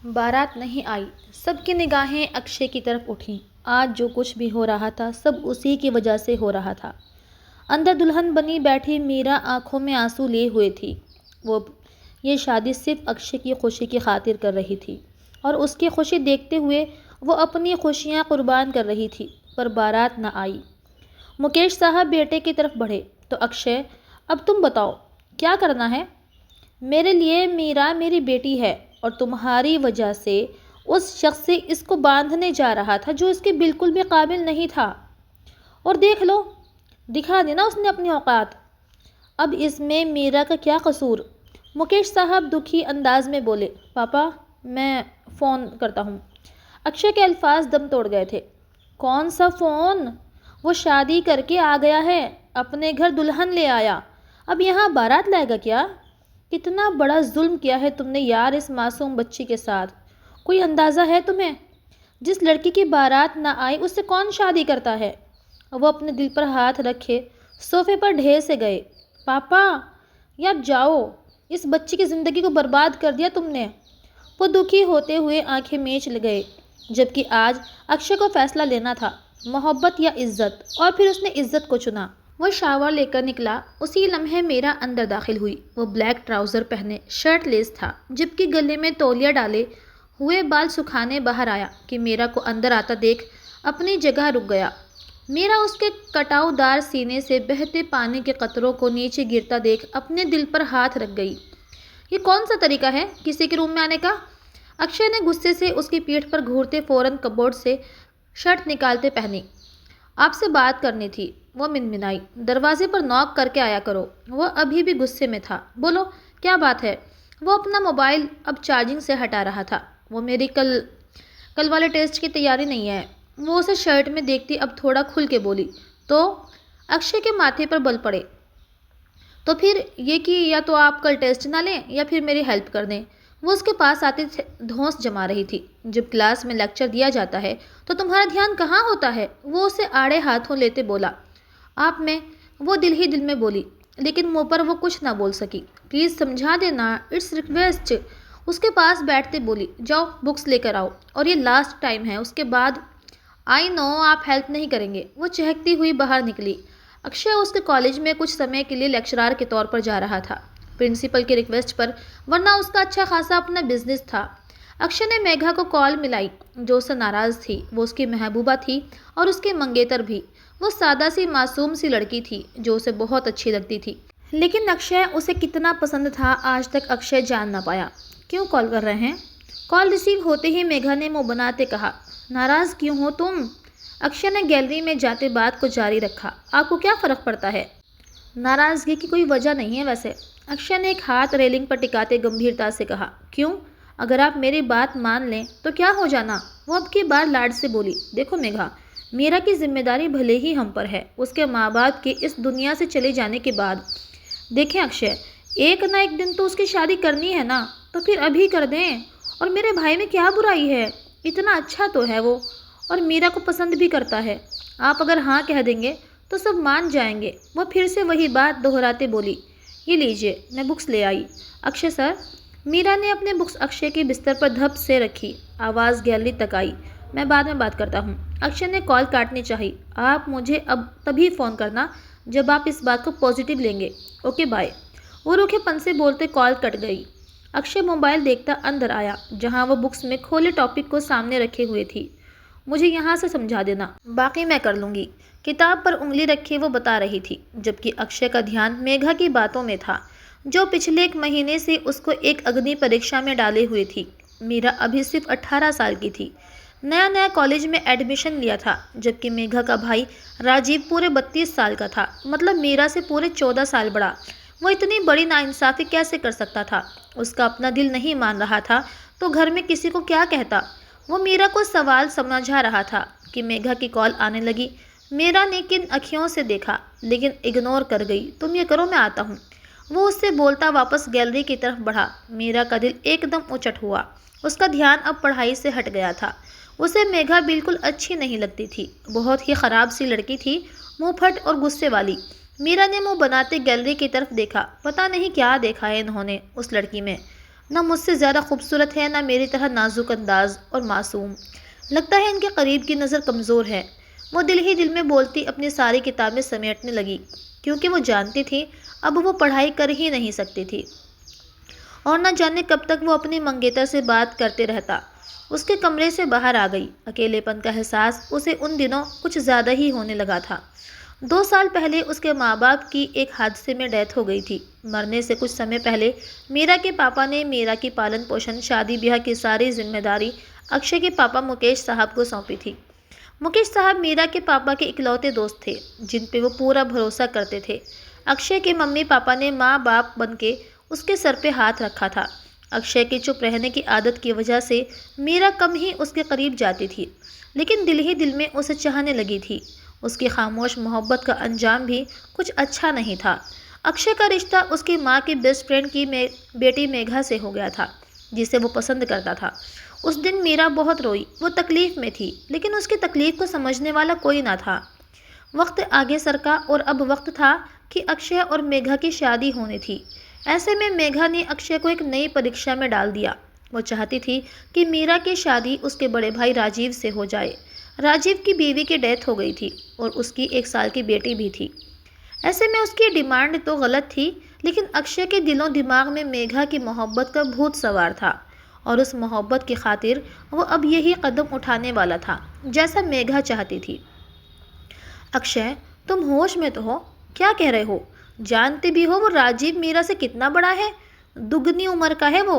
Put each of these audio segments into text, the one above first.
बारात नहीं आई। सबकी निगाहें अक्षय की तरफ उठीं। आज जो कुछ भी हो रहा था सब उसी की वजह से हो रहा था। अंदर दुल्हन बनी बैठी मीरा आंखों में आंसू लिए हुए थी। वो ये शादी सिर्फ अक्षय की खुशी की खातिर कर रही थी और उसकी खुशी देखते हुए वो अपनी खुशियाँ कुर्बान कर रही थी। पर बारात न आई। मुकेश साहब बेटे की तरफ बढ़े तो अक्षय, अब तुम बताओ क्या करना है। मेरे लिए मीरा मेरी बेटी है और तुम्हारी वजह से उस शख्स से इसको बांधने जा रहा था जो इसके बिल्कुल भी काबिल नहीं था। और देख लो, दिखा दी ना उसने अपनी औकात। अब इसमें मीरा का क्या कसूर। मुकेश साहब दुखी अंदाज में बोले, पापा मैं फ़ोन करता हूँ। अक्षय के अल्फाज दम तोड़ गए थे। कौन सा फ़ोन? वो शादी करके आ गया है, अपने घर दुल्हन ले आया, अब यहाँ बारात लाएगा क्या? कितना बड़ा जुल्म किया है तुमने यार इस मासूम बच्ची के साथ। कोई अंदाज़ा है तुम्हें? जिस लड़की की बारात ना आई उससे कौन शादी करता है? वो अपने दिल पर हाथ रखे सोफे पर ढेर से गए। पापा यार जाओ, इस बच्ची की ज़िंदगी को बर्बाद कर दिया तुमने। वो दुखी होते हुए आंखें मीच गए, जबकि आज अक्षय को फैसला लेना था, मोहब्बत या इज्जत, और फिर उसने इज्जत को चुना। वो शावर लेकर निकला। उसी लम्हे मेरा अंदर दाखिल हुई। वो ब्लैक ट्राउज़र पहने शर्ट लेस था, जबकि गले में तौलिया डाले हुए बाल सुखाने बाहर आया कि मेरा को अंदर आता देख अपनी जगह रुक गया। मेरा उसके कटावदार सीने से बहते पानी के कतरों को नीचे गिरता देख अपने दिल पर हाथ रख गई। ये कौन सा तरीका है किसी के रूम में आने का? अक्षय ने गुस्से से उसकी पीठ पर घूरते फौरन कपबोर्ड से शर्ट निकालते पहनी। आपसे बात करनी थी, वो मिनमिनाई। दरवाजे पर नॉक करके आया करो। वो अभी भी गुस्से में था। बोलो क्या बात है? वो अपना मोबाइल अब चार्जिंग से हटा रहा था। वो मेरी कल कल वाले टेस्ट की तैयारी नहीं है। वो उसे शर्ट में देखती अब थोड़ा खुल के बोली। तो अक्षय के माथे पर बल पड़े। तो फिर ये कि या तो आप कल टेस्ट ना लें या फिर मेरी हेल्प कर दें। वो उसके पास आते धौंस जमा रही थी। जब क्लास में लेक्चर दिया जाता है तो तुम्हारा ध्यान कहाँ होता है? वो उसे आड़े हाथों लेते बोला। आप में वो दिल ही दिल में बोली, लेकिन मुंह पर वो कुछ ना बोल सकी। प्लीज़ समझा देना, इट्स रिक्वेस्ट। उसके पास बैठते बोली, जाओ बुक्स लेकर आओ और ये लास्ट टाइम है, उसके बाद आई नो आप हेल्प नहीं करेंगे। वो चहकती हुई बाहर निकली। अक्षय उसके कॉलेज में कुछ समय के लिए लेक्चरार के तौर पर जा रहा था, प्रिंसिपल की रिक्वेस्ट पर, वरना उसका अच्छा खासा अपना बिजनेस था। अक्षय ने मेघा को कॉल मिलाई, जो उससे नाराज़ थी। वो उसकी महबूबा थी और उसके मंगेतर भी। वो सादा सी मासूम सी लड़की थी जो उसे बहुत अच्छी लगती थी, लेकिन अक्षय उसे कितना पसंद था आज तक अक्षय जान ना पाया। क्यों कॉल कर रहे हैं? कॉल रिसीव होते ही मेघा ने मुँह बनाते कहा, नाराज़ क्यों हो तुम? अक्षय ने गैलरी में जाते बात को जारी रखा, आपको क्या फ़र्क पड़ता है? नाराज़गी की कोई वजह नहीं है वैसे। अक्षय ने एक हाथ रेलिंग पर टिकाते गंभीरता से कहा, क्यों? अगर आप मेरी बात मान लें तो क्या हो जाना? वो अब की बार लाड से बोली, देखो मेघा, मीरा की जिम्मेदारी भले ही हम पर है, उसके माँ बाप के इस दुनिया से चले जाने के बाद। देखें अक्षय, एक ना एक दिन तो उसकी शादी करनी है ना, तो फिर अभी कर दें। और मेरे भाई में क्या बुराई है? इतना अच्छा तो है वो, और मीरा को पसंद भी करता है। आप अगर हाँ कह देंगे तो सब मान जाएंगे। वो फिर से वही बात दोहराते बोली, ये लीजिए मैं बुक्स ले आई। अक्षय सर। मीरा ने अपने बुक्स अक्षय के बिस्तर पर धप से रखी। आवाज़ गैलरी तक आई, मैं बाद में बात करता हूँ। अक्षय ने कॉल काटनी चाहिए। आप मुझे अब तभी फ़ोन करना जब आप इस बात को पॉजिटिव लेंगे। Okay bye. वो रूखेपन से बोलते कॉल कट गई। अक्षय मोबाइल देखता अंदर आया, जहाँ वो बुक्स में खोले टॉपिक को सामने रखे हुए थी। मुझे यहाँ से समझा देना, बाकी मैं कर लूँगी। किताब पर उंगली रखे वो बता रही थी, जबकि अक्षय का ध्यान मेघा की बातों में था, जो पिछले एक महीने से उसको एक अग्नि परीक्षा में डाले हुए थी। मीरा अभी सिर्फ 18 साल की थी, नया नया कॉलेज में एडमिशन लिया था, जबकि मेघा का भाई राजीव पूरे 32 साल का था, मतलब मीरा से पूरे 14 साल बड़ा। वो इतनी बड़ी नाइंसाफ़ी कैसे कर सकता था? उसका अपना दिल नहीं मान रहा था तो घर में किसी को क्या कहता? वो मीरा को सवाल समझा रहा था कि मेघा की कॉल आने लगी। मीरा ने किन अखियों से देखा, लेकिन इग्नोर कर गई। तुम ये करो, मैं आता हूँ। वो उससे बोलता वापस गैलरी की तरफ बढ़ा। मीरा का दिल एकदम उचट हुआ। उसका ध्यान अब पढ़ाई से हट गया था। उसे मेघा बिल्कुल अच्छी नहीं लगती थी, बहुत ही ख़राब सी लड़की थी, मुँहफट और गुस्से वाली। मीरा ने मुँह बनाते गैलरी की तरफ देखा। पता नहीं क्या देखा है इन्होंने उस लड़की में। ना मुझसे ज़्यादा खूबसूरत है, ना मेरी तरह नाजुक अंदाज और मासूम। लगता है इनके करीब की नज़र कमज़ोर है। वो दिल ही दिल में बोलती अपनी सारी किताबें समेटने लगी, क्योंकि वो जानती थी अब वो पढ़ाई कर ही नहीं सकती थी और न जाने कब तक वो अपनी मंगेतर से बात करते रहता। उसके कमरे से बाहर आ गई। अकेलेपन का एहसास उसे उन दिनों कुछ ज़्यादा ही होने लगा था। 2 साल पहले उसके माँ बाप की एक हादसे में डेथ हो गई थी। मरने से कुछ समय पहले मीरा के पापा ने मीरा की पालन पोषण, शादी ब्याह की सारी जिम्मेदारी अक्षय के पापा मुकेश साहब को सौंपी थी। मुकेश साहब मीरा के पापा के इकलौते दोस्त थे, जिन पे वो पूरा भरोसा करते थे। अक्षय के मम्मी पापा ने माँ बाप बनके उसके सर पे हाथ रखा था। अक्षय के चुप रहने की आदत की वजह से मीरा कम ही उसके करीब जाती थी, लेकिन दिल ही दिल में उसे चाहने लगी थी। उसकी खामोश मोहब्बत का अंजाम भी कुछ अच्छा नहीं था। अक्षय का रिश्ता उसकी माँ की बेस्ट फ्रेंड की बेटी मेघा से हो गया था, जिसे वो पसंद करता था। उस दिन मीरा बहुत रोई। वो तकलीफ में थी, लेकिन उसकी तकलीफ को समझने वाला कोई ना था। वक्त आगे सरका और अब वक्त था कि अक्षय और मेघा की शादी होनी थी। ऐसे में मेघा ने अक्षय को एक नई परीक्षा में डाल दिया। वो चाहती थी कि मीरा की शादी उसके बड़े भाई राजीव से हो जाए। राजीव की बीवी की डेथ हो गई थी और उसकी 1 साल की बेटी भी थी। ऐसे में उसकी डिमांड तो गलत थी, लेकिन अक्षय के दिलों दिमाग में मेघा की मोहब्बत का भूत सवार था और उस मोहब्बत की खातिर वो अब यही कदम उठाने वाला था जैसा मेघा चाहती थी। अक्षय, तुम होश में तो हो? क्या कह रहे हो? जानते भी हो वो राजीव मीरा से कितना बड़ा है? दुगनी उम्र का है वो,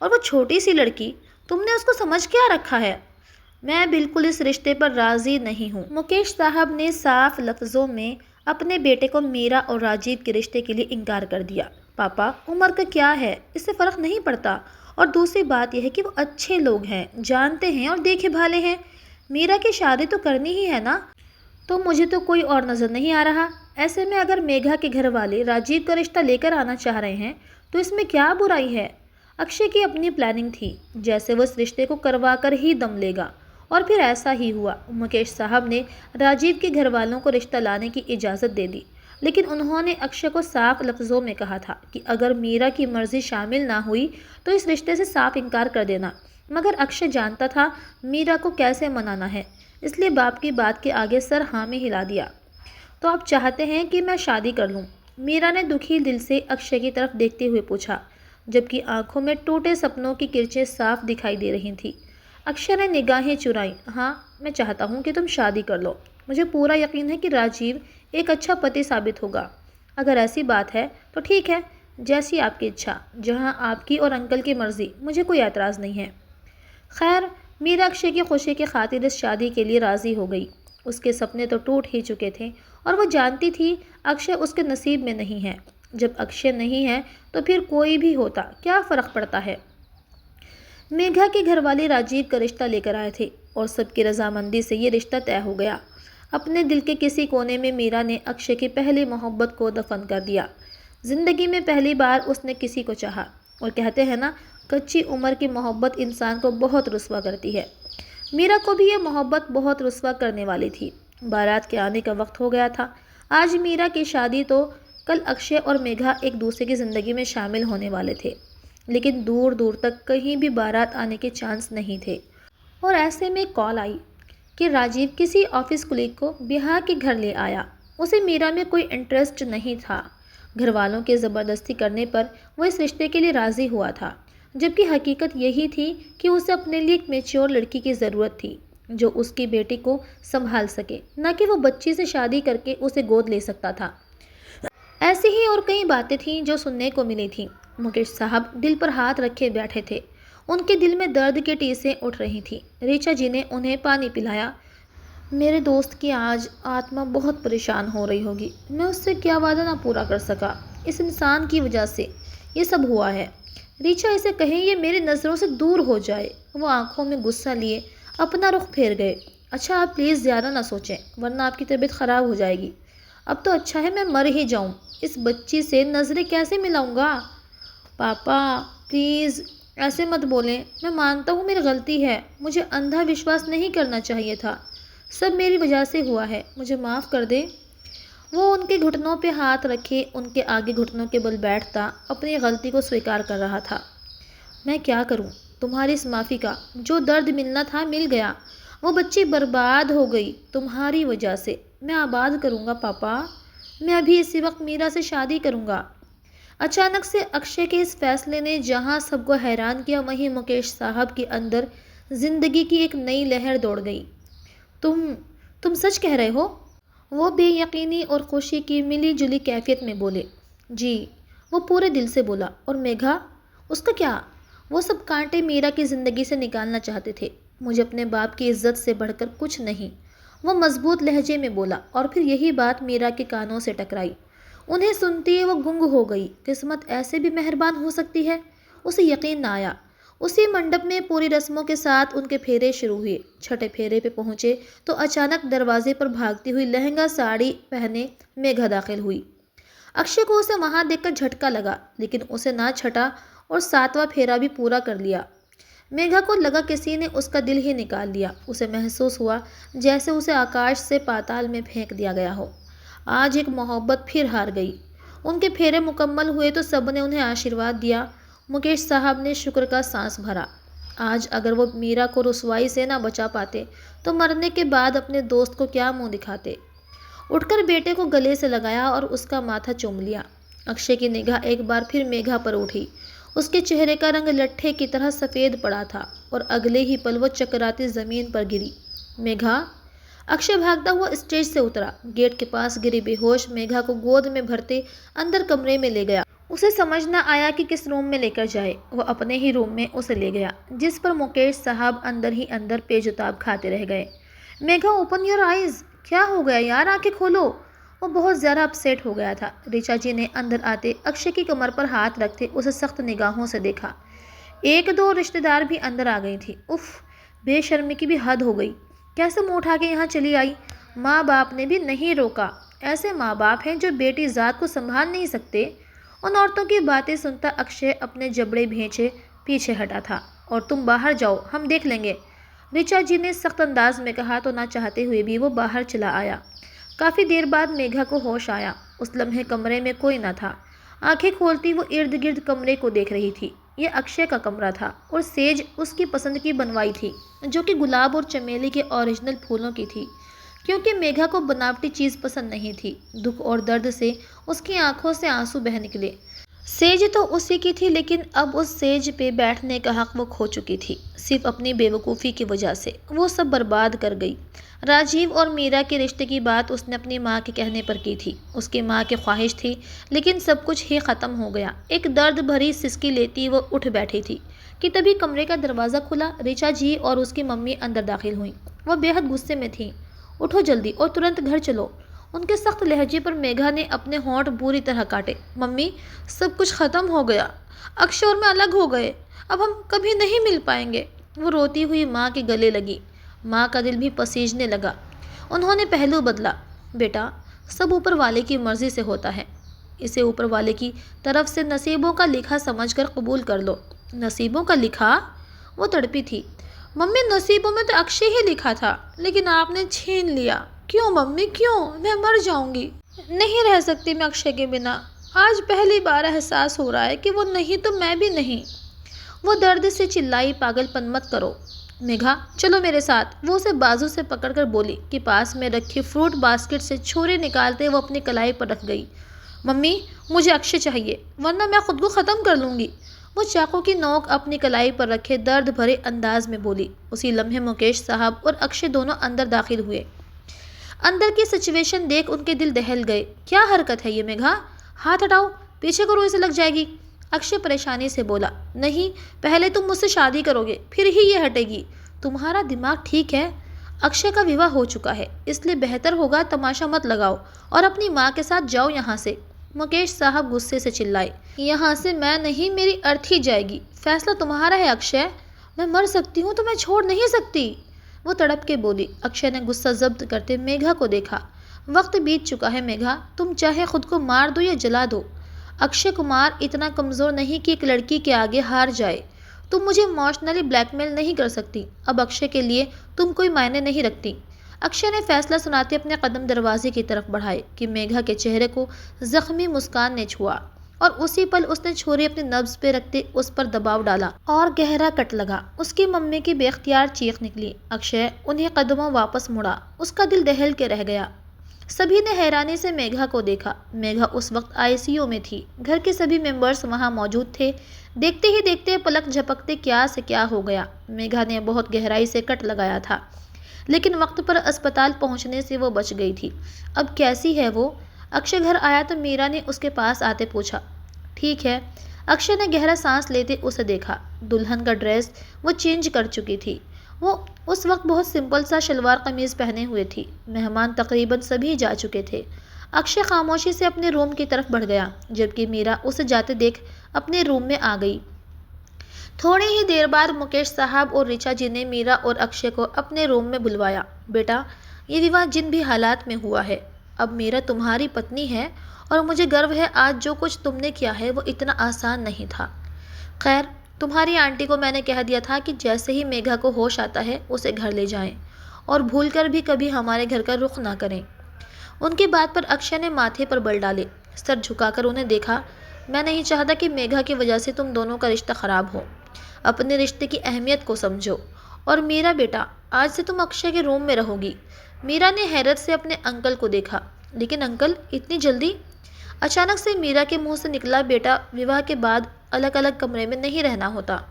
और वो छोटी सी लड़की। तुमने उसको समझ क्या रखा है? मैं बिल्कुल इस रिश्ते पर राजी नहीं हूँ। मुकेश साहब ने साफ लफ्ज़ों में अपने बेटे को मीरा और राजीव के रिश्ते के लिए इनकार कर दिया। पापा, उम्र का क्या है, इससे फ़र्क नहीं पड़ता। और दूसरी बात यह है कि वो अच्छे लोग हैं, जानते हैं और देखे भाले हैं। मीरा की शादी तो करनी ही है ना। तो मुझे तो कोई और नज़र नहीं आ रहा। ऐसे में अगर मेघा के घर वाले राजीव का रिश्ता लेकर आना चाह रहे हैं तो इसमें क्या बुराई है? अक्षय की अपनी प्लानिंग थी, जैसे वो इस रिश्ते को करवा कर ही दम लेगा, और फिर ऐसा ही हुआ। मुकेश साहब ने राजीव के घर वालों को रिश्ता लाने की इजाज़त दे दी, लेकिन उन्होंने अक्षय को साफ लफ्ज़ों में कहा था कि अगर मीरा की मर्ज़ी शामिल ना हुई तो इस रिश्ते से साफ इनकार कर देना। मगर अक्षय जानता था मीरा को कैसे मनाना है, इसलिए बाप की बात के आगे सर हाँ में हिला दिया। तो आप चाहते हैं कि मैं शादी कर लूँ? मीरा ने दुखी दिल से अक्षय की तरफ देखते हुए पूछा, जबकि आंखों में टूटे सपनों की किरचें साफ दिखाई दे रही थीं। अक्षय ने निगाहें चुराई। हाँ, मैं चाहता हूँ कि तुम शादी कर लो। मुझे पूरा यकीन है कि राजीव एक अच्छा पति साबित होगा। अगर ऐसी बात है तो ठीक है, जैसी आपकी इच्छा, जहाँ आपकी और अंकल की मर्ज़ी, मुझे कोई एतराज़ नहीं है। खैर, मीरा अक्षय की खुशी की खातिर इस शादी के लिए राज़ी हो गई। उसके सपने तो टूट ही चुके थे और वो जानती थी अक्षय उसके नसीब में नहीं है। जब अक्षय नहीं है तो फिर कोई भी होता क्या फ़र्क पड़ता है। मेघा के घरवाले राजीव का रिश्ता लेकर आए थे और सबकी रजामंदी से ये रिश्ता तय हो गया। अपने दिल के किसी कोने में मीरा ने अक्षय की पहली मोहब्बत को दफन कर दिया। ज़िंदगी में पहली बार उसने किसी को चाहा, और कहते हैं ना, कच्ची उम्र की मोहब्बत इंसान को बहुत रुस्वा करती है। मीरा को भी ये मोहब्बत बहुत रुस्वा करने वाली थी। बारात के आने का वक्त हो गया था। आज मीरा की शादी तो कल अक्षय और मेघा एक दूसरे की ज़िंदगी में शामिल होने वाले थे, लेकिन दूर दूर तक कहीं भी बारात आने के चांस नहीं थे। और ऐसे में कॉल आई कि राजीव किसी ऑफिस कुलीग को बिहार के घर ले आया। उसे मीरा में कोई इंटरेस्ट नहीं था। घर वालों के ज़बरदस्ती करने पर वो इस रिश्ते के लिए राज़ी हुआ था, जबकि हकीकत यही थी कि उसे अपने लिए एक मैच्योर लड़की की ज़रूरत थी जो उसकी बेटी को संभाल सके, न कि वो बच्ची से शादी करके उसे गोद ले सकता था। ऐसी ही और कई बातें थीं जो सुनने को मिली थीं। मुकेश साहब दिल पर हाथ रखे बैठे थे। उनके दिल में दर्द की टीसें उठ रही थीं। ऋचा जी ने उन्हें पानी पिलाया। मेरे दोस्त की आज आत्मा बहुत परेशान हो रही होगी। मैं उससे क्या वादा ना पूरा कर सका। इस इंसान की वजह से ये सब हुआ है। ऋचा इसे कहें ये मेरी नज़रों से दूर हो जाए। वो आंखों में गुस्सा लिए अपना रुख फेर गए। अच्छा, आप प्लीज़ ज़्यादा ना सोचें, वरना आपकी तबीयत ख़राब हो जाएगी। अब तो अच्छा है मैं मर ही जाऊं। इस बच्ची से नज़रें कैसे मिलाऊंगा? पापा प्लीज़ ऐसे मत बोलें। मैं मानता हूँ मेरी गलती है। मुझे अंधा विश्वास नहीं करना चाहिए था। सब मेरी वजह से हुआ है। मुझे माफ़ कर दें। वो उनके घुटनों पे हाथ रखे उनके आगे घुटनों के बल बैठता अपनी गलती को स्वीकार कर रहा था। मैं क्या करूं? तुम्हारी इस माफ़ी का जो दर्द मिलना था मिल गया। वो बच्ची बर्बाद हो गई तुम्हारी वजह से। मैं आबाद करूंगा पापा। मैं अभी इसी वक्त मीरा से शादी करूंगा। अचानक से अक्षय के इस फैसले ने जहां सबको हैरान किया, वहीं मुकेश साहब के अंदर जिंदगी की एक नई लहर दौड़ गई। तुम तुम सच कह रहे हो? वो बेयकीनी और खुशी की मिली जुली कैफियत में बोले। जी। वो पूरे दिल से बोला। और मेघा, उसका क्या? वो सब कांटे मीरा की ज़िंदगी से निकालना चाहते थे। मुझे अपने बाप की इज्जत से बढ़कर कुछ नहीं। वो मजबूत लहजे में बोला और फिर यही बात मीरा के कानों से टकराई। उन्हें सुनती ही वो गुंग हो गई। किस्मत ऐसे भी मेहरबान हो सकती है? उसे यकीन ना आया। उसी मंडप में पूरी रस्मों के साथ उनके फेरे शुरू हुए। छठे फेरे पे पहुंचे तो अचानक दरवाजे पर भागती हुई लहंगा साड़ी पहने मेघा दाखिल हुई। अक्षय को उसे वहां देखकर झटका लगा, लेकिन उसे ना छटा और सातवां फेरा भी पूरा कर लिया। मेघा को लगा किसी ने उसका दिल ही निकाल लिया। उसे महसूस हुआ जैसे उसे आकाश से पाताल में फेंक दिया गया हो। आज एक मोहब्बत फिर हार गई। उनके फेरे मुकम्मल हुए तो सबने उन्हें आशीर्वाद दिया। मुकेश साहब ने शुक्र का सांस भरा। आज अगर वो मीरा को रुसवाई से ना बचा पाते तो मरने के बाद अपने दोस्त को क्या मुंह दिखाते। उठकर बेटे को गले से लगाया और उसका माथा चूम लिया। अक्षय की निगाह एक बार फिर मेघा पर उठी। उसके चेहरे का रंग लट्ठे की तरह सफ़ेद पड़ा था और अगले ही पल वो चकराती ज़मीन पर गिरी। मेघा। अक्षय भागता हुआ स्टेज से उतरा। गेट के पास गिरी बेहोश मेघा को गोद में भरते अंदर कमरे में ले गया। उसे समझ न आया कि किस रूम में लेकर जाए। वो अपने ही रूम में उसे ले गया, जिस पर मुकेश साहब अंदर ही अंदर पेजुताब खाते रह गए। Megha, open your eyes. क्या हो गया यार, आंखें खोलो। वो बहुत ज़्यादा अपसेट हो गया था। ऋचा जी ने अंदर आते अक्षय की कमर पर हाथ रखते उसे सख्त निगाहों से देखा। एक दो रिश्तेदार भी अंदर आ गई थी। उफ, बेशर्मी की भी हद हो गई। कैसे मुँह उठा के यहाँ चली आई? माँ बाप ने भी नहीं रोका। ऐसे माँ बाप हैं जो बेटी ज़ात को संभाल नहीं सकते। उन औरतों की बातें सुनता अक्षय अपने जबड़े भेंचे पीछे हटा था। और तुम बाहर जाओ, हम देख लेंगे, ऋचा जी ने सख्त अंदाज में कहा तो ना चाहते हुए भी वो बाहर चला आया। काफ़ी देर बाद मेघा को होश आया। उस लम्हे कमरे में कोई न था। आंखें खोलती वो इर्द गिर्द कमरे को देख रही थी। ये अक्षय का कमरा था और सेज उसकी पसंद की बनवाई थी, जो कि गुलाब और चमेली के ओरिजिनल फूलों की थी। क्योंकि मेघा को बनावटी चीज़ पसंद नहीं थी। दुख और दर्द से उसकी आंखों से आंसू बह निकले। सेज तो उसी की थी, लेकिन अब उस सेज पे बैठने का हक वो खो चुकी थी। सिर्फ अपनी बेवकूफ़ी की वजह से वो सब बर्बाद कर गई। राजीव और मीरा के रिश्ते की बात उसने अपनी माँ के कहने पर की थी। उसकी माँ की ख्वाहिश थी, लेकिन सब कुछ ही ख़त्म हो गया। एक दर्द भरी सिसकी लेती वो उठ बैठी थी कि तभी कमरे का दरवाज़ा खुला। ऋचा जी और उसकी मम्मी अंदर दाखिल हुई। वह बेहद गुस्से में थी। उठो जल्दी और तुरंत घर चलो। उनके सख्त लहजे पर मेघा ने अपने होंठ बुरी तरह काटे। मम्मी, सब कुछ ख़त्म हो गया। अक्षय और मैं अलग हो गए। अब हम कभी नहीं मिल पाएंगे। वो रोती हुई माँ के गले लगी। माँ का दिल भी पसीजने लगा। उन्होंने पहलू बदला। बेटा, सब ऊपर वाले की मर्ज़ी से होता है। इसे ऊपर वाले की तरफ से नसीबों का लिखा समझकर कबूल कर लो। नसीबों का लिखा? वो तड़पी थी। मम्मी, नसीबों में तो अक्षय ही लिखा था, लेकिन आपने छीन लिया। क्यों मम्मी, क्यों? मैं मर जाऊंगी। नहीं रह सकती मैं अक्षय के बिना। आज पहली बार एहसास हो रहा है कि वो नहीं तो मैं भी नहीं। वो दर्द से चिल्लाई। पागलपन मत करो मेघा, चलो मेरे साथ। वो उसे बाजू से पकड़कर बोली कि पास में रखी फ्रूट बास्केट से छुरी निकालते वो अपनी कलाई पर रख गई। मम्मी, मुझे अक्षय चाहिए, वरना मैं खुद को ख़त्म कर लूँगी। वो चाकू की नोक अपनी कलाई पर रखे दर्द भरे अंदाज में बोली। उसी लम्हे मुकेश साहब और अक्षय दोनों अंदर दाखिल हुए। अंदर की सिचुएशन देख उनके दिल दहल गए। क्या हरकत है ये मेघा? हाथ हटाओ, पीछे करो, इसे लग जाएगी। अक्षय परेशानी से बोला। नहीं, पहले तुम मुझसे शादी करोगे, फिर ही ये हटेगी। तुम्हारा दिमाग ठीक है? अक्षय का विवाह हो चुका है, इसलिए बेहतर होगा तमाशा मत लगाओ और अपनी माँ के साथ जाओ यहाँ से। मुकेश साहब गुस्से से चिल्लाए। यहाँ से मैं नहीं, मेरी अर्थी जाएगी। फैसला तुम्हारा है अक्षय। मैं मर सकती हूँ तो मैं छोड़ नहीं सकती, वो तड़प के बोली। अक्षय ने गुस्सा जब्त करते मेघा को देखा। वक्त बीत चुका है मेघा, तुम चाहे खुद को मार दो या जला दो। अक्षय कुमार इतना कमज़ोर नहीं कि एक लड़की के आगे हार जाए। तुम मुझे इमोशनली ब्लैकमेल नहीं कर सकती। अब अक्षय के लिए तुम कोई मायने नहीं रखती। अक्षय ने फैसला सुनाते अपने कदम दरवाजे की तरफ बढ़ाए कि मेघा के चेहरे को जख्मी मुस्कान ने छुआ। और उसी पल उसने छुरी अपनी नब्ज पे रखते उस पर दबाव डाला और गहरा कट लगा। उसकी मम्मी की बेख्तियार चीख निकली। अक्षय उन्हीं कदमों वापस मुड़ा। उसका दिल दहल के रह गया। सभी ने हैरानी से मेघा को देखा। मेघा उस वक्त आईसीयू में थी। घर के सभी मेंबर्स वहां मौजूद थे। देखते ही देखते पलक झपकते क्या से क्या हो गया। मेघा ने बहुत गहराई से कट लगाया था, लेकिन वक्त पर अस्पताल पहुंचने से वो बच गई थी। अब कैसी है वो? अक्षय घर आया तो मीरा ने उसके पास आते पूछा। ठीक है। अक्षय ने गहरा सांस लेते उसे देखा। दुल्हन का ड्रेस वो चेंज कर चुकी थी। वो उस वक्त बहुत सिंपल सा शलवार कमीज पहने हुए थी। मेहमान तकरीबन सभी जा चुके थे। अक्षय खामोशी से अपने रूम की तरफ बढ़ गया, जबकि मीरा उसे जाते देख अपने रूम में आ गई। थोड़ी ही देर बाद मुकेश साहब और ऋचा जी ने मीरा और अक्षय को अपने रूम में बुलवाया। बेटा, ये विवाह जिन भी हालात में हुआ है, अब मीरा तुम्हारी पत्नी है और मुझे गर्व है आज जो कुछ तुमने किया है वो इतना आसान नहीं था। खैर, तुम्हारी आंटी को मैंने कह दिया था कि जैसे ही मेघा को होश आता है उसे घर ले जाएं और भूलकर भी कभी हमारे घर का रुख ना करें। उनकी बात पर अक्षय ने माथे पर बल डाले। सर झुकाकर उन्हें देखा। मैं नहीं चाहता कि मेघा की वजह से तुम दोनों का रिश्ता खराब हो। अपने रिश्ते की अहमियत को समझो। और मेरा बेटा, आज से तुम अक्षय के रूम में रहोगी। मीरा ने हैरत से अपने अंकल को देखा। लेकिन अंकल, इतनी जल्दी? अचानक से मीरा के मुंह से निकला, बेटा, विवाह के बाद अलग अलग कमरे में नहीं रहना होता।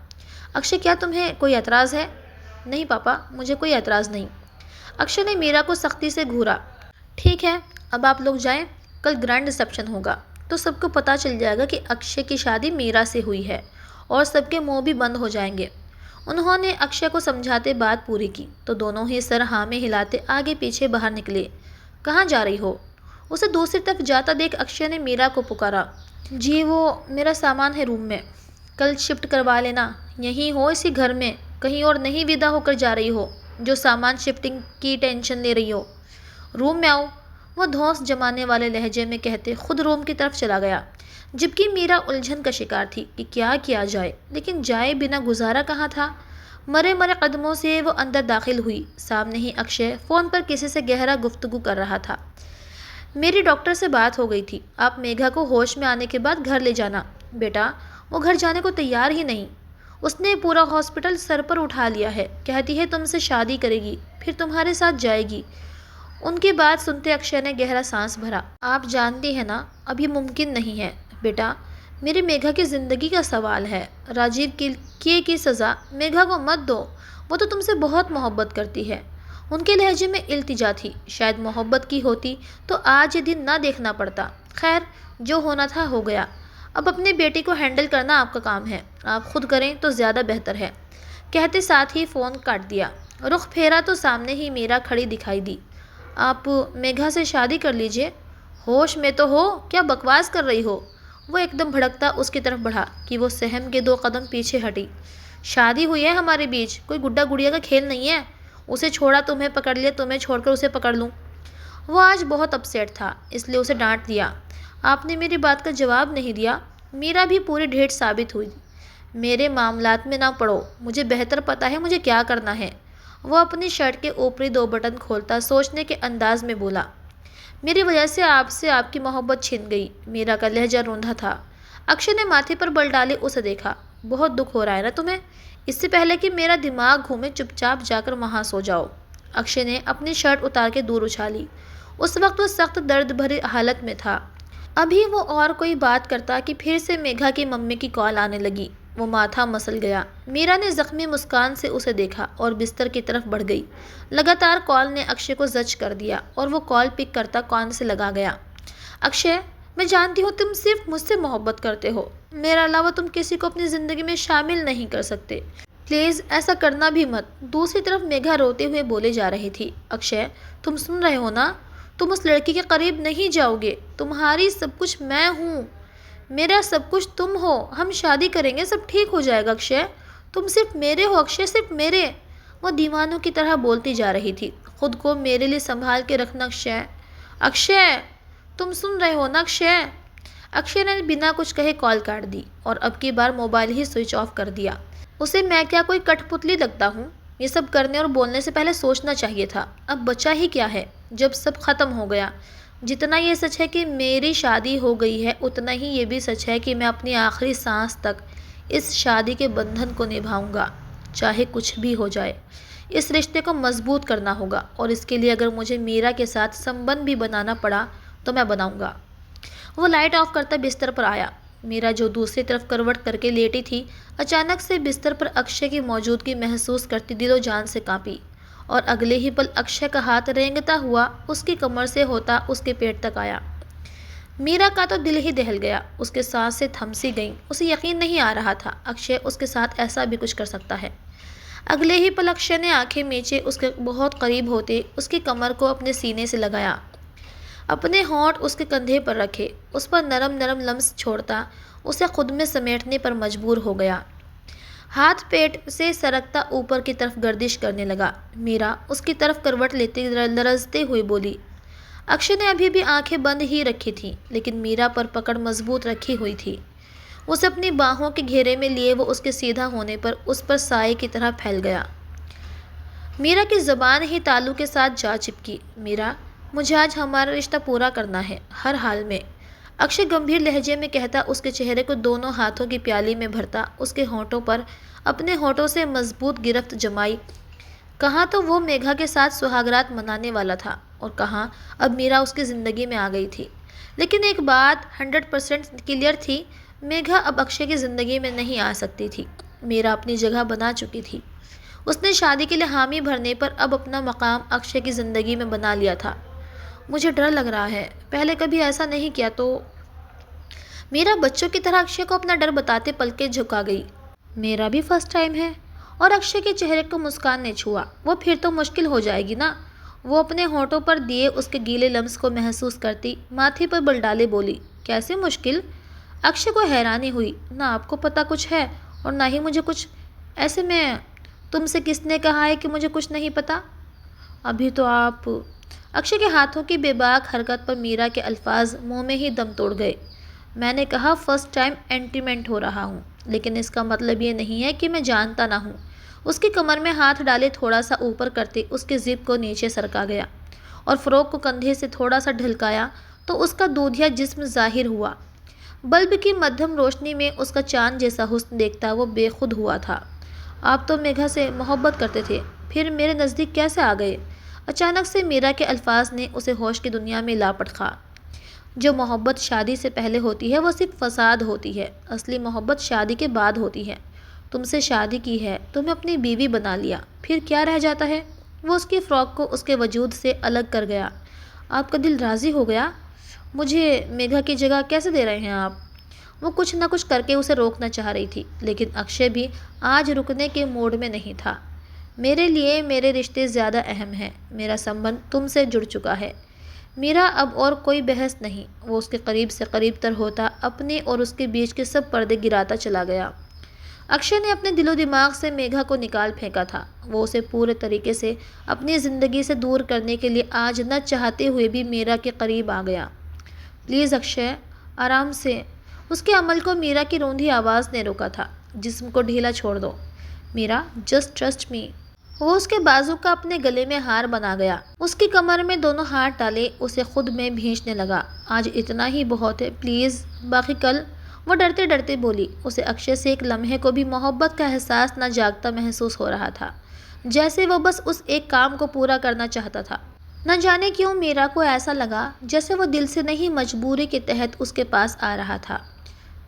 अक्षय, क्या तुम्हें कोई एतराज़ है? नहीं पापा, मुझे कोई एतराज़ नहीं। अक्षय ने मीरा को सख्ती से घूरा। ठीक है, अब आप लोग जाएं। कल ग्रैंड रिसेप्शन होगा तो सबको पता चल जाएगा कि अक्षय की शादी मीरा से हुई है और सबके मुंह भी बंद हो जाएंगे। उन्होंने अक्षय को समझाते बात पूरी की तो दोनों ही सर हाँ में हिलाते आगे पीछे बाहर निकले। कहाँ जा रही हो? उसे दूसरी तरफ जाता देख अक्षय ने मीरा को पुकारा। जी, वो मेरा सामान है रूम में, कल शिफ्ट करवा लेना। यहीं हो इसी घर में, कहीं और नहीं विदा होकर जा रही हो जो सामान शिफ्टिंग की टेंशन ले रही हो। रूम में आओ, वो धौंस जमाने वाले लहजे में कहते खुद रूम की तरफ चला गया। जबकि मीरा उलझन का शिकार थी कि क्या किया जाए, लेकिन जाए बिना गुजारा कहाँ था। मरे मरे कदमों से वो अंदर दाखिल हुई। सामने ही अक्षय फ़ोन पर किसी से गहरा गुफ्तगू कर रहा था। मेरी डॉक्टर से बात हो गई थी, आप मेघा को होश में आने के बाद घर ले जाना। बेटा, वो घर जाने को तैयार ही नहीं। उसने पूरा हॉस्पिटल सर पर उठा लिया है। कहती है तुमसे शादी करेगी, फिर तुम्हारे साथ जाएगी। उनकी बात सुनते अक्षय ने गहरा सांस भरा। आप जानती हैं ना, अब ये मुमकिन नहीं है। बेटा, मेरी मेघा की ज़िंदगी का सवाल है। राजीव के किए की सज़ा मेघा को मत दो। वो तो तुमसे बहुत मोहब्बत करती है। उनके लहजे में इल्तिजा थी। शायद मोहब्बत की होती तो आज ये दिन ना देखना पड़ता। खैर, जो होना था हो गया। अब अपने बेटे को हैंडल करना आपका काम है। आप खुद करें तो ज़्यादा बेहतर है। कहते साथ ही फ़ोन काट दिया। रुख फेरा तो सामने ही मीरा खड़ी दिखाई दी। आप मेघा से शादी कर लीजिए। होश में तो हो, क्या बकवास कर रही हो? वो एकदम भड़कता उसकी तरफ बढ़ा कि वो सहम के 2 कदम पीछे हटी। शादी हुई है हमारे बीच, कोई गुड्डा गुड़िया का खेल नहीं है। उसे छोड़ा तुम्हें पकड़ लिया, तुम्हें छोड़कर उसे पकड़ लूँ। वो आज बहुत अपसेट था, इसलिए उसे डांट दिया। आपने मेरी बात का जवाब नहीं दिया। मीरा भी पूरी ढेर साबित हुई। मेरे मामलात में ना पड़ो, मुझे बेहतर पता है मुझे क्या करना है। वो अपनी शर्ट के ऊपरी 2 बटन खोलता सोचने के अंदाज में बोला। मेरी वजह से आपसे आपकी मोहब्बत छिन गई। मीरा का लहजा रूंधा था। अक्षय ने माथे पर बल डाले उसे देखा। बहुत दुख हो रहा है ना तुम्हें? इससे पहले कि मेरा दिमाग घूमे चुपचाप जाकर वहाँ सो जाओ। अक्षय ने अपनी शर्ट उतार के दूर उछाली। उस वक्त वो सख्त दर्द भरी हालत में था। अभी वो और कोई बात करता कि फिर से मेघा की मम्मी की कॉल आने लगी। वो माथा मसल गया। मीरा ने जख्मी मुस्कान से उसे देखा और बिस्तर की तरफ बढ़ गई। लगातार कॉल ने अक्षय को जज कर दिया और वो कॉल पिक करता कान से लगा गया। अक्षय, मैं जानती हूँ तुम सिर्फ मुझसे मोहब्बत करते हो। मेरे अलावा तुम किसी को अपनी ज़िंदगी में शामिल नहीं कर सकते। प्लीज़ ऐसा करना भी मत। दूसरी तरफ मेघा रोते हुए बोले जा रही थी। अक्षय, तुम सुन रहे हो ना? तुम उस लड़की के करीब नहीं जाओगे। तुम्हारी सब कुछ मैं हूँ, मेरा सब कुछ तुम हो। हम शादी करेंगे, सब ठीक हो जाएगा। अक्षय, तुम सिर्फ मेरे हो। अक्षय, सिर्फ मेरे। वो दीवानों की तरह बोलती जा रही थी। खुद को मेरे लिए संभाल के रखना अक्षय। अक्षय, तुम सुन रहे हो ना अक्षय? अक्षय ने बिना कुछ कहे कॉल काट दी और अब की बार मोबाइल ही स्विच ऑफ कर दिया। उसे मैं क्या कोई कठपुतली लगता हूँ? ये सब करने और बोलने से पहले सोचना चाहिए था। अब बचा ही क्या है जब सब खत्म हो गया। जितना ये सच है कि मेरी शादी हो गई है, उतना ही ये भी सच है कि मैं अपनी आखिरी सांस तक इस शादी के बंधन को निभाऊंगा, चाहे कुछ भी हो जाए। इस रिश्ते को मजबूत करना होगा और इसके लिए अगर मुझे मीरा के साथ संबंध भी बनाना पड़ा तो मैं बनाऊंगा। वो लाइट ऑफ करता बिस्तर पर आया। मीरा जो दूसरी तरफ करवट करके लेटी थी, अचानक से बिस्तर पर अक्षय की मौजूदगी महसूस करती दिलो जान से कांपी और अगले ही पल अक्षय का हाथ रेंगता हुआ उसकी कमर से होता उसके पेट तक आया। मीरा का तो दिल ही दहल गया, उसके सांसें थम सी गईं। उसे यकीन नहीं आ रहा था अक्षय उसके साथ ऐसा भी कुछ कर सकता है। अगले ही पल अक्षय ने आंखें मीचे उसके बहुत करीब होते उसकी कमर को अपने सीने से लगाया, अपने होंठ उसके कंधे पर रखे, उस पर नरम नरम लम्स छोड़ता उसे खुद में समेटने पर मजबूर हो गया। हाथ पेट से सरकता ऊपर की तरफ गर्दिश करने लगा। मीरा उसकी तरफ करवट लेते लरजते हुए बोली। अक्षय ने अभी भी आंखें बंद ही रखी थीं, लेकिन मीरा पर पकड़ मजबूत रखी हुई थी। उसे अपनी बाहों के घेरे में लिए वो उसके सीधा होने पर उस पर साए की तरह फैल गया। मीरा की ज़बान ही तालू के साथ जा चिपकी। मीरा, मुझे आज हमारा रिश्ता पूरा करना है, हर हाल में। अक्षय गंभीर लहजे में कहता उसके चेहरे को दोनों हाथों की प्याली में भरता, उसके होंठों पर अपने होंठों से मजबूत गिरफ्त जमाई। कहाँ तो वो मेघा के साथ सुहागरात मनाने वाला था और कहाँ अब मीरा उसकी ज़िंदगी में आ गई थी। लेकिन एक बात 100% क्लियर थी, मेघा अब अक्षय की ज़िंदगी में नहीं आ सकती थी। मीरा अपनी जगह बना चुकी थी। उसने शादी के लिए हामी भरने पर अब अपना मकाम अक्षय की ज़िंदगी में बना लिया था। मुझे डर लग रहा है, पहले कभी ऐसा नहीं किया तो। मीरा बच्चों की तरह अक्षय को अपना डर बताते पलकें झुका गई। मेरा भी फर्स्ट टाइम है। और अक्षय के चेहरे को मुस्कान ने छुआ। वो फिर तो मुश्किल हो जाएगी ना। वो अपने होठों पर दिए उसके गीले लम्स को महसूस करती माथे पर बल डाले बोली, कैसे मुश्किल? अक्षय को हैरानी हुई। ना आपको पता कुछ है और ना ही मुझे कुछ। ऐसे में तुमसे किसने कहा है कि मुझे कुछ नहीं पता? अभी तो आप। अक्षय के हाथों की बेबाक हरकत पर मीरा के अल्फाज मुंह में ही दम तोड़ गए। मैंने कहा फर्स्ट टाइम एंटीमेंट हो रहा हूँ, लेकिन इसका मतलब ये नहीं है कि मैं जानता ना हूँ। उसकी कमर में हाथ डाले थोड़ा सा ऊपर करते उसके जिप को नीचे सरका गया और फ़्रॉक को कंधे से थोड़ा सा ढलकाया तो उसका दूधिया जिस्म जाहिर हुआ। बल्ब की मध्यम रोशनी में उसका चांद जैसा हुस्न देखता वो बेखुद हुआ था। आप तो मेघा से मोहब्बत करते थे, फिर मेरे नज़दीक कैसे आ गए? अचानक से मीरा के अल्फाज ने उसे होश की दुनिया में लापटखा। जो मोहब्बत शादी से पहले होती है वो सिर्फ फसाद होती है, असली मोहब्बत शादी के बाद होती है। तुमसे शादी की है, तुम्हें अपनी बीवी बना लिया, फिर क्या रह जाता है? वो उसकी फ़्रॉक को उसके वजूद से अलग कर गया। आपका दिल राज़ी हो गया? मुझे मेघा की जगह कैसे दे रहे हैं आप? वो कुछ न कुछ करके उसे रोकना चाह रही थी, लेकिन अक्षय भी आज रुकने के मूड में नहीं था। मेरे लिए मेरे रिश्ते ज़्यादा अहम हैं। मेरा संबंध तुमसे जुड़ चुका है। मेरा अब और कोई बहस नहीं। वो उसके करीब से करीब तर होता अपने और उसके बीच के सब पर्दे गिराता चला गया। अक्षय ने अपने दिलो दिमाग से मेघा को निकाल फेंका था। वो उसे पूरे तरीके से अपनी ज़िंदगी से दूर करने के लिए आज न चाहते हुए भी मीरा के करीब आ गया। प्लीज़ अक्षय, आराम से। उसके अमल को मीरा की रोंधी आवाज़ ने रोका था। जिस्म को ढीला छोड़ दो मीरा, जस्ट ट्रस्ट मी। वो उसके बाजू का अपने गले में हार बना गया, उसकी कमर में दोनों हाथ डाले उसे खुद में भींचने लगा। आज इतना ही बहुत है, प्लीज़, बाकी कल। वो डरते डरते बोली। उसे अक्षय से एक लम्हे को भी मोहब्बत का एहसास न जागता महसूस हो रहा था, जैसे वो बस उस एक काम को पूरा करना चाहता था। न जाने क्यों मीरा को ऐसा लगा जैसे वो दिल से नहीं मजबूरी के तहत उसके पास आ रहा था।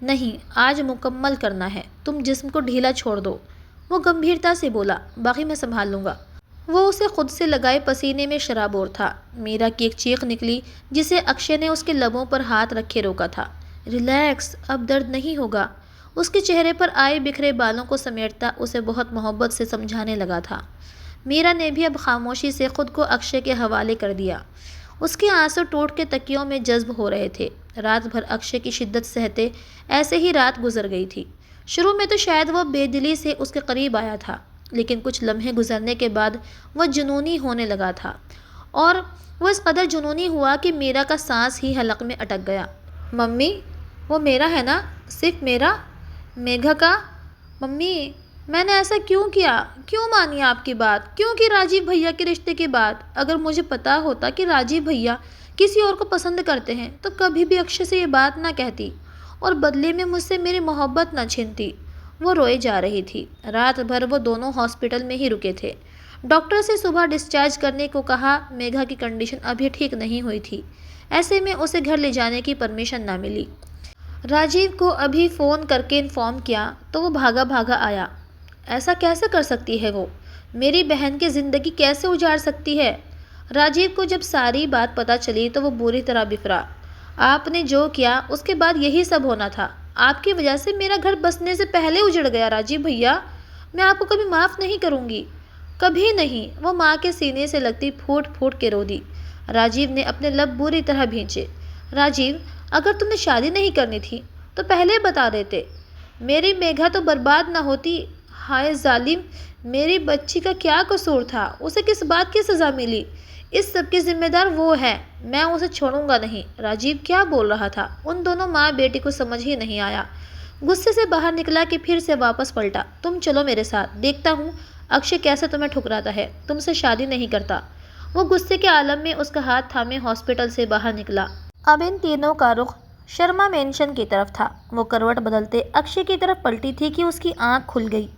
नहीं, आज मुकम्मल करना है। तुम जिस्म को ढीला छोड़ दो। वो गंभीरता से बोला, बाकी मैं संभाल लूँगा। वो उसे खुद से लगाए पसीने में शराबोर था। मीरा की एक चीख निकली जिसे अक्षय ने उसके लबों पर हाथ रखे रोका था। रिलैक्स, अब दर्द नहीं होगा। उसके चेहरे पर आए बिखरे बालों को समेटता उसे बहुत मोहब्बत से समझाने लगा था। मीरा ने भी अब खामोशी से खुद को अक्षय के हवाले कर दिया। उसके आंसू टूट के तकियों में जज्ब हो रहे थे। रात भर अक्षय की शिद्दत सहते ऐसे ही रात गुजर गई थी। शुरू में तो शायद वह बेदिली से उसके करीब आया था, लेकिन कुछ लम्हे गुजरने के बाद वह जुनूनी होने लगा था और वह इस कदर जुनूनी हुआ कि मीरा का सांस ही हलक में अटक गया। मम्मी, वो मेरा है ना? सिर्फ मेरा? मेघा का? मम्मी, मैंने ऐसा क्यों किया? क्यों मानी आपकी बात? क्यों की राजीव भैया के रिश्ते की बात? अगर मुझे पता होता कि राजीव भैया किसी और को पसंद करते हैं तो कभी भी अक्षय से ये बात ना कहती और बदले में मुझसे मेरी मोहब्बत ना छीनती। वो रोए जा रही थी। रात भर वो दोनों हॉस्पिटल में ही रुके थे। डॉक्टर से सुबह डिस्चार्ज करने को कहा। मेघा की कंडीशन अभी ठीक नहीं हुई थी। ऐसे में उसे घर ले जाने की परमिशन ना मिली। राजीव को अभी फ़ोन करके इन्फॉर्म किया तो वो भागा भागा आया। ऐसा कैसे कर सकती है वो? मेरी बहन की ज़िंदगी कैसे उजाड़ सकती है? राजीव को जब सारी बात पता चली तो वो बुरी तरह बिफरा। आपने जो किया उसके बाद यही सब होना था। आपकी वजह से मेरा घर बसने से पहले उजड़ गया राजीव भैया। मैं आपको कभी माफ़ नहीं करूँगी, कभी नहीं। वो माँ के सीने से लगती फूट फूट के रो दी। राजीव ने अपने लब बुरी तरह भींचे। राजीव, अगर तुमने शादी नहीं करनी थी तो पहले बता देते। मेरी मेघा तो बर्बाद ना होती। हाय जालिम, मेरी बच्ची का क्या कसूर था? उसे किस बात की सज़ा मिली? इस सब की जिम्मेदार वो है। मैं उसे छोड़ूंगा नहीं। राजीव क्या बोल रहा था? उन दोनों माँ बेटी को समझ ही नहीं आया। गुस्से से बाहर निकला कि फिर से वापस पलटा। तुम चलो मेरे साथ, देखता हूँ अक्षय कैसे तुम्हें ठुकराता है। तुमसे शादी नहीं करता। वो गुस्से के आलम में उसका हाथ थामे हॉस्पिटल से बाहर निकला। अब इन तीनों का रुख शर्मा मेंशन की तरफ था। वो करवट बदलते अक्षय की तरफ पलटी थी कि उसकी आंख खुल गई।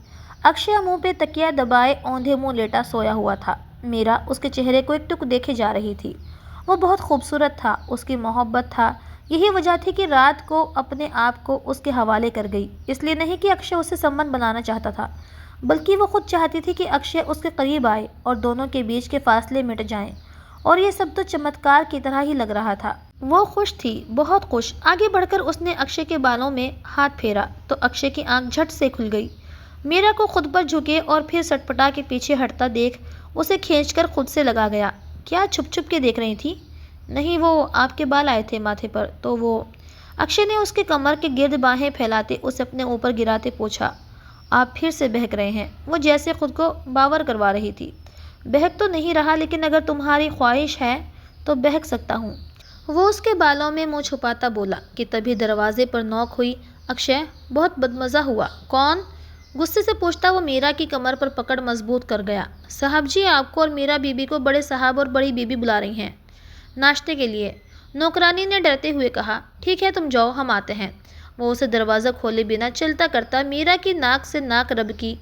अक्षय मुंह पे तकिया दबाए औंधे मुंह लेटा सोया हुआ था। मीरा उसके चेहरे को एकटुक देखे जा रही थी। वो बहुत खूबसूरत था, उसकी मोहब्बत था। यही वजह थी कि रात को अपने आप को उसके हवाले कर गई। इसलिए नहीं कि अक्षय उससे संबंध बनाना चाहता था, बल्कि वो खुद चाहती थी कि अक्षय उसके करीब आए और दोनों के बीच के फासले मिट जाएं। और ये सब तो चमत्कार की तरह ही लग रहा था। वो खुश थी, बहुत खुश। आगे बढ़कर उसने अक्षय के बालों में हाथ फेरा तो अक्षय की आंख झट से खुल गई। मीरा को खुद पर झुके और फिर सटपटा के पीछे हटता देख उसे खींचकर खुद से लगा गया। क्या छुप छुप के देख रही थी? नहीं, वो आपके बाल आए थे माथे पर तो वो। अक्षय ने उसके कमर के गिर्द बाहें फैलाते उसे अपने ऊपर गिराते पूछा। आप फिर से बहक रहे हैं? वो जैसे खुद को बावर करवा रही थी। बहक तो नहीं रहा, लेकिन अगर तुम्हारी ख्वाहिश है तो बहक सकता हूँ। वो उसके बालों में मुंह छुपाता बोला कि तभी दरवाजे पर नॉक हुई। अक्षय, बहुत बदमज़ा हुआ। कौन? गुस्से से पूछता वो मीरा की कमर पर पकड़ मजबूत कर गया। साहब जी, आपको और मीरा बीबी को बड़े साहब और बड़ी बीबी बुला रही हैं नाश्ते के लिए। नौकरानी ने डरते हुए कहा। ठीक है, तुम जाओ, हम आते हैं। वो उसे दरवाज़ा खोले बिना चलता करता मीरा की नाक से नाक रब की।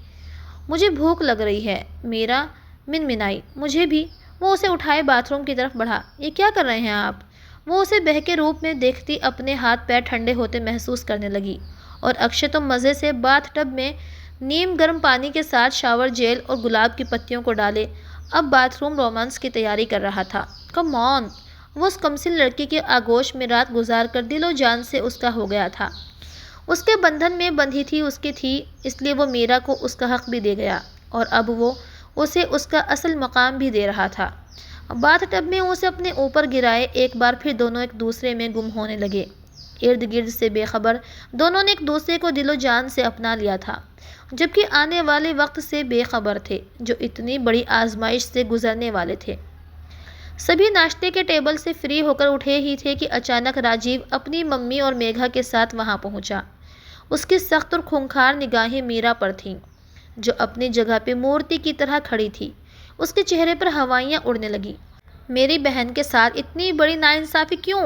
मुझे भूख लग रही है। मीरा मिनमिनाई। मुझे भी। वो उसे उठाए बाथरूम की तरफ बढ़ा। ये क्या कर रहे हैं आप? वो उसे बहके रूप में देखती अपने हाथ पैर ठंडे होते महसूस करने लगी। और अक्षय तो मज़े से बाथ टब में नीम गर्म पानी के साथ शावर जेल और गुलाब की पत्तियों को डाले अब बाथरूम रोमांस की तैयारी कर रहा था। Come on. वो उस कमसिन लड़की के आगोश में रात गुजार कर दिलो जान से उसका हो गया था। उसके बंधन में बंधी थी उसकी थी, इसलिए वो मीरा को उसका हक भी दे गया और अब वो उसे उसका असल मकाम भी दे रहा था। बाथ टब में उसे अपने ऊपर गिराए एक बार फिर दोनों एक दूसरे में गुम होने लगे। इर्द गिर्द से बेखबर दोनों ने एक दूसरे को दिलो जान से अपना लिया था, जबकि आने वाले वक्त से बेखबर थे जो इतनी बड़ी आजमाइश से गुजरने वाले थे। सभी नाश्ते के टेबल से फ्री होकर उठे ही थे कि अचानक राजीव अपनी मम्मी और मेघा के साथ वहां पहुंचा। उसकी सख्त और खूंखार निगाहें मीरा पर थीं, जो अपनी जगह पे मूर्ति की तरह खड़ी थी। उसके चेहरे पर हवाइयाँ उड़ने लगी। मेरी बहन के साथ इतनी बड़ी नाइंसाफ़ी क्यों?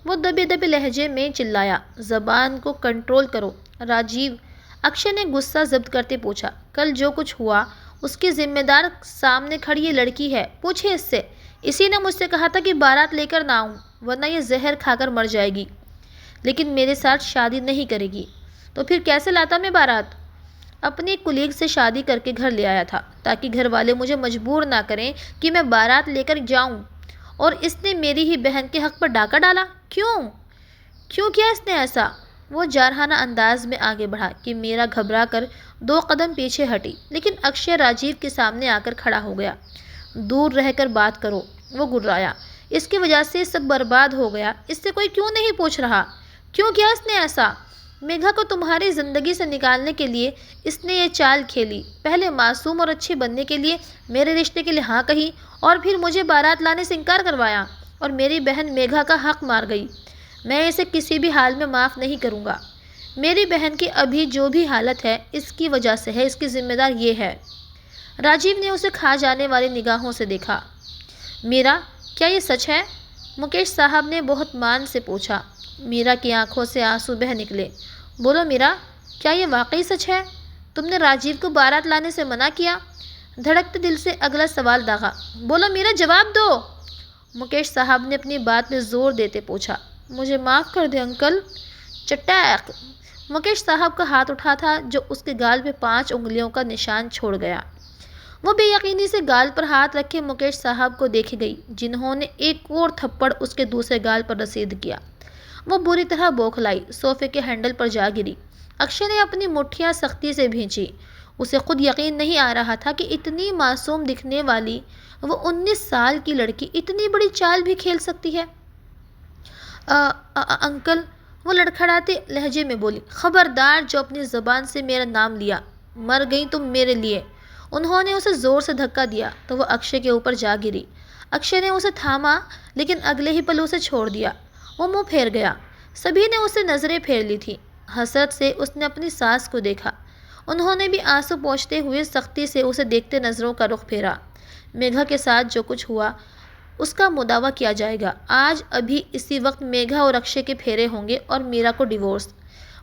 वो दबे दबे लहजे में चिल्लाया। ज़बान को कंट्रोल करो राजीव, अक्षय ने गुस्सा जब्त करते पूछा। कल जो कुछ हुआ उसकी जिम्मेदार सामने खड़ी ये लड़की है, पूछे इससे। इसी ने मुझसे कहा था कि बारात लेकर ना आऊँ वरना ये जहर खाकर मर जाएगी, लेकिन मेरे साथ शादी नहीं करेगी। तो फिर कैसे लाता मैं बारात? अपनी कुलीग से शादी करके घर ले आया था ताकि घर वाले मुझे मजबूर ना करें कि मैं बारात लेकर जाऊं। और इसने मेरी ही बहन के हक पर डाका डाला। क्यों? क्यों किया इसने ऐसा? वो जारहाना अंदाज में आगे बढ़ा कि मेरा घबरा कर 2 कदम पीछे हटी, लेकिन अक्षय राजीव के सामने आकर खड़ा हो गया। दूर रहकर बात करो, वो गुर्राया। इसकी वजह से सब बर्बाद हो गया। इससे कोई क्यों नहीं पूछ रहा क्यों किया इसने ऐसा? मेघा को तुम्हारी ज़िंदगी से निकालने के लिए इसने ये चाल खेली। पहले मासूम और अच्छी बनने के लिए मेरे रिश्ते के लिए हाँ कही और फिर मुझे बारात लाने से इनकार करवाया और मेरी बहन मेघा का हक मार गई। मैं इसे किसी भी हाल में माफ़ नहीं करूँगा। मेरी बहन की अभी जो भी हालत है इसकी वजह से है, इसकी जिम्मेदार ये है। राजीव ने उसे खा जाने वाली निगाहों से देखा। मीरा, क्या ये सच है? मुकेश साहब ने बहुत मान से पूछा। मीरा की आंखों से आंसू बह निकले। बोलो मीरा, क्या ये वाकई सच है? तुमने राजीव को बारात लाने से मना किया? धड़कते दिल से अगला सवाल दागा। बोलो मीरा, जवाब दो। मुकेश साहब ने अपनी बात में जोर देते पूछा। मुझे माफ़ कर दे अंकल। चट्टाक। मुकेश साहब का हाथ उठा था जो उसके गाल पे 5 उंगलियों का निशान छोड़ गया। वो बेयकीनी से गाल पर हाथ रखे मुकेश साहब को देखे गई, जिन्होंने एक और थप्पड़ उसके दूसरे गाल पर रसीद किया। वो बुरी तरह बौखलाई सोफे के हैंडल पर जा गिरी। अक्षय ने अपनी मुट्ठियां सख्ती से भींची। उसे खुद यकीन नहीं आ रहा था कि इतनी मासूम दिखने वाली वो 19 साल की लड़की इतनी बड़ी चाल भी खेल सकती है। अंकल, वो लड़खड़ाते लहजे में बोली। खबरदार जो अपनी ज़बान से मेरा नाम लिया, मर गई तुम मेरे लिए। उन्होंने उसे ज़ोर से धक्का दिया तो वह अक्षय के ऊपर जा गिरी। अक्षय ने उसे थामा, लेकिन अगले ही पल उसे छोड़ दिया। वो मुंह फेर गया। सभी ने उसे नज़रें फेर ली थी। हसरत से उसने अपनी सास को देखा। उन्होंने भी आंसू पोंछते हुए सख्ती से उसे देखते नज़रों का रुख फेरा। मेघा के साथ जो कुछ हुआ उसका मुदावा किया जाएगा। आज अभी इसी वक्त मेघा और अक्षय के फेरे होंगे और मीरा को डिवोर्स।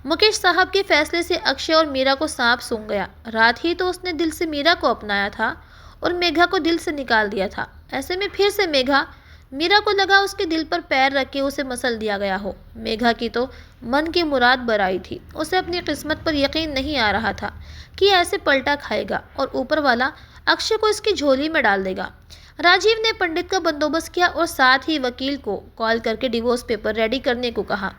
मुकेश साहब के फैसले से अक्षय और मीरा को सांप सूंघ गया। रात ही तो उसने दिल से मीरा को अपनाया था और मेघा को दिल से निकाल दिया था। ऐसे में फिर से मीरा को लगा उसके दिल पर पैर रख के उसे मसल दिया गया हो। मेघा की तो मन की मुराद बराई थी। उसे अपनी किस्मत पर यकीन नहीं आ रहा था कि ऐसे पलटा खाएगा और ऊपर वाला अक्षय को इसकी झोली में डाल देगा। राजीव ने पंडित का बंदोबस्त किया और साथ ही वकील को कॉल करके डिवोर्स पेपर रेडी करने को कहा।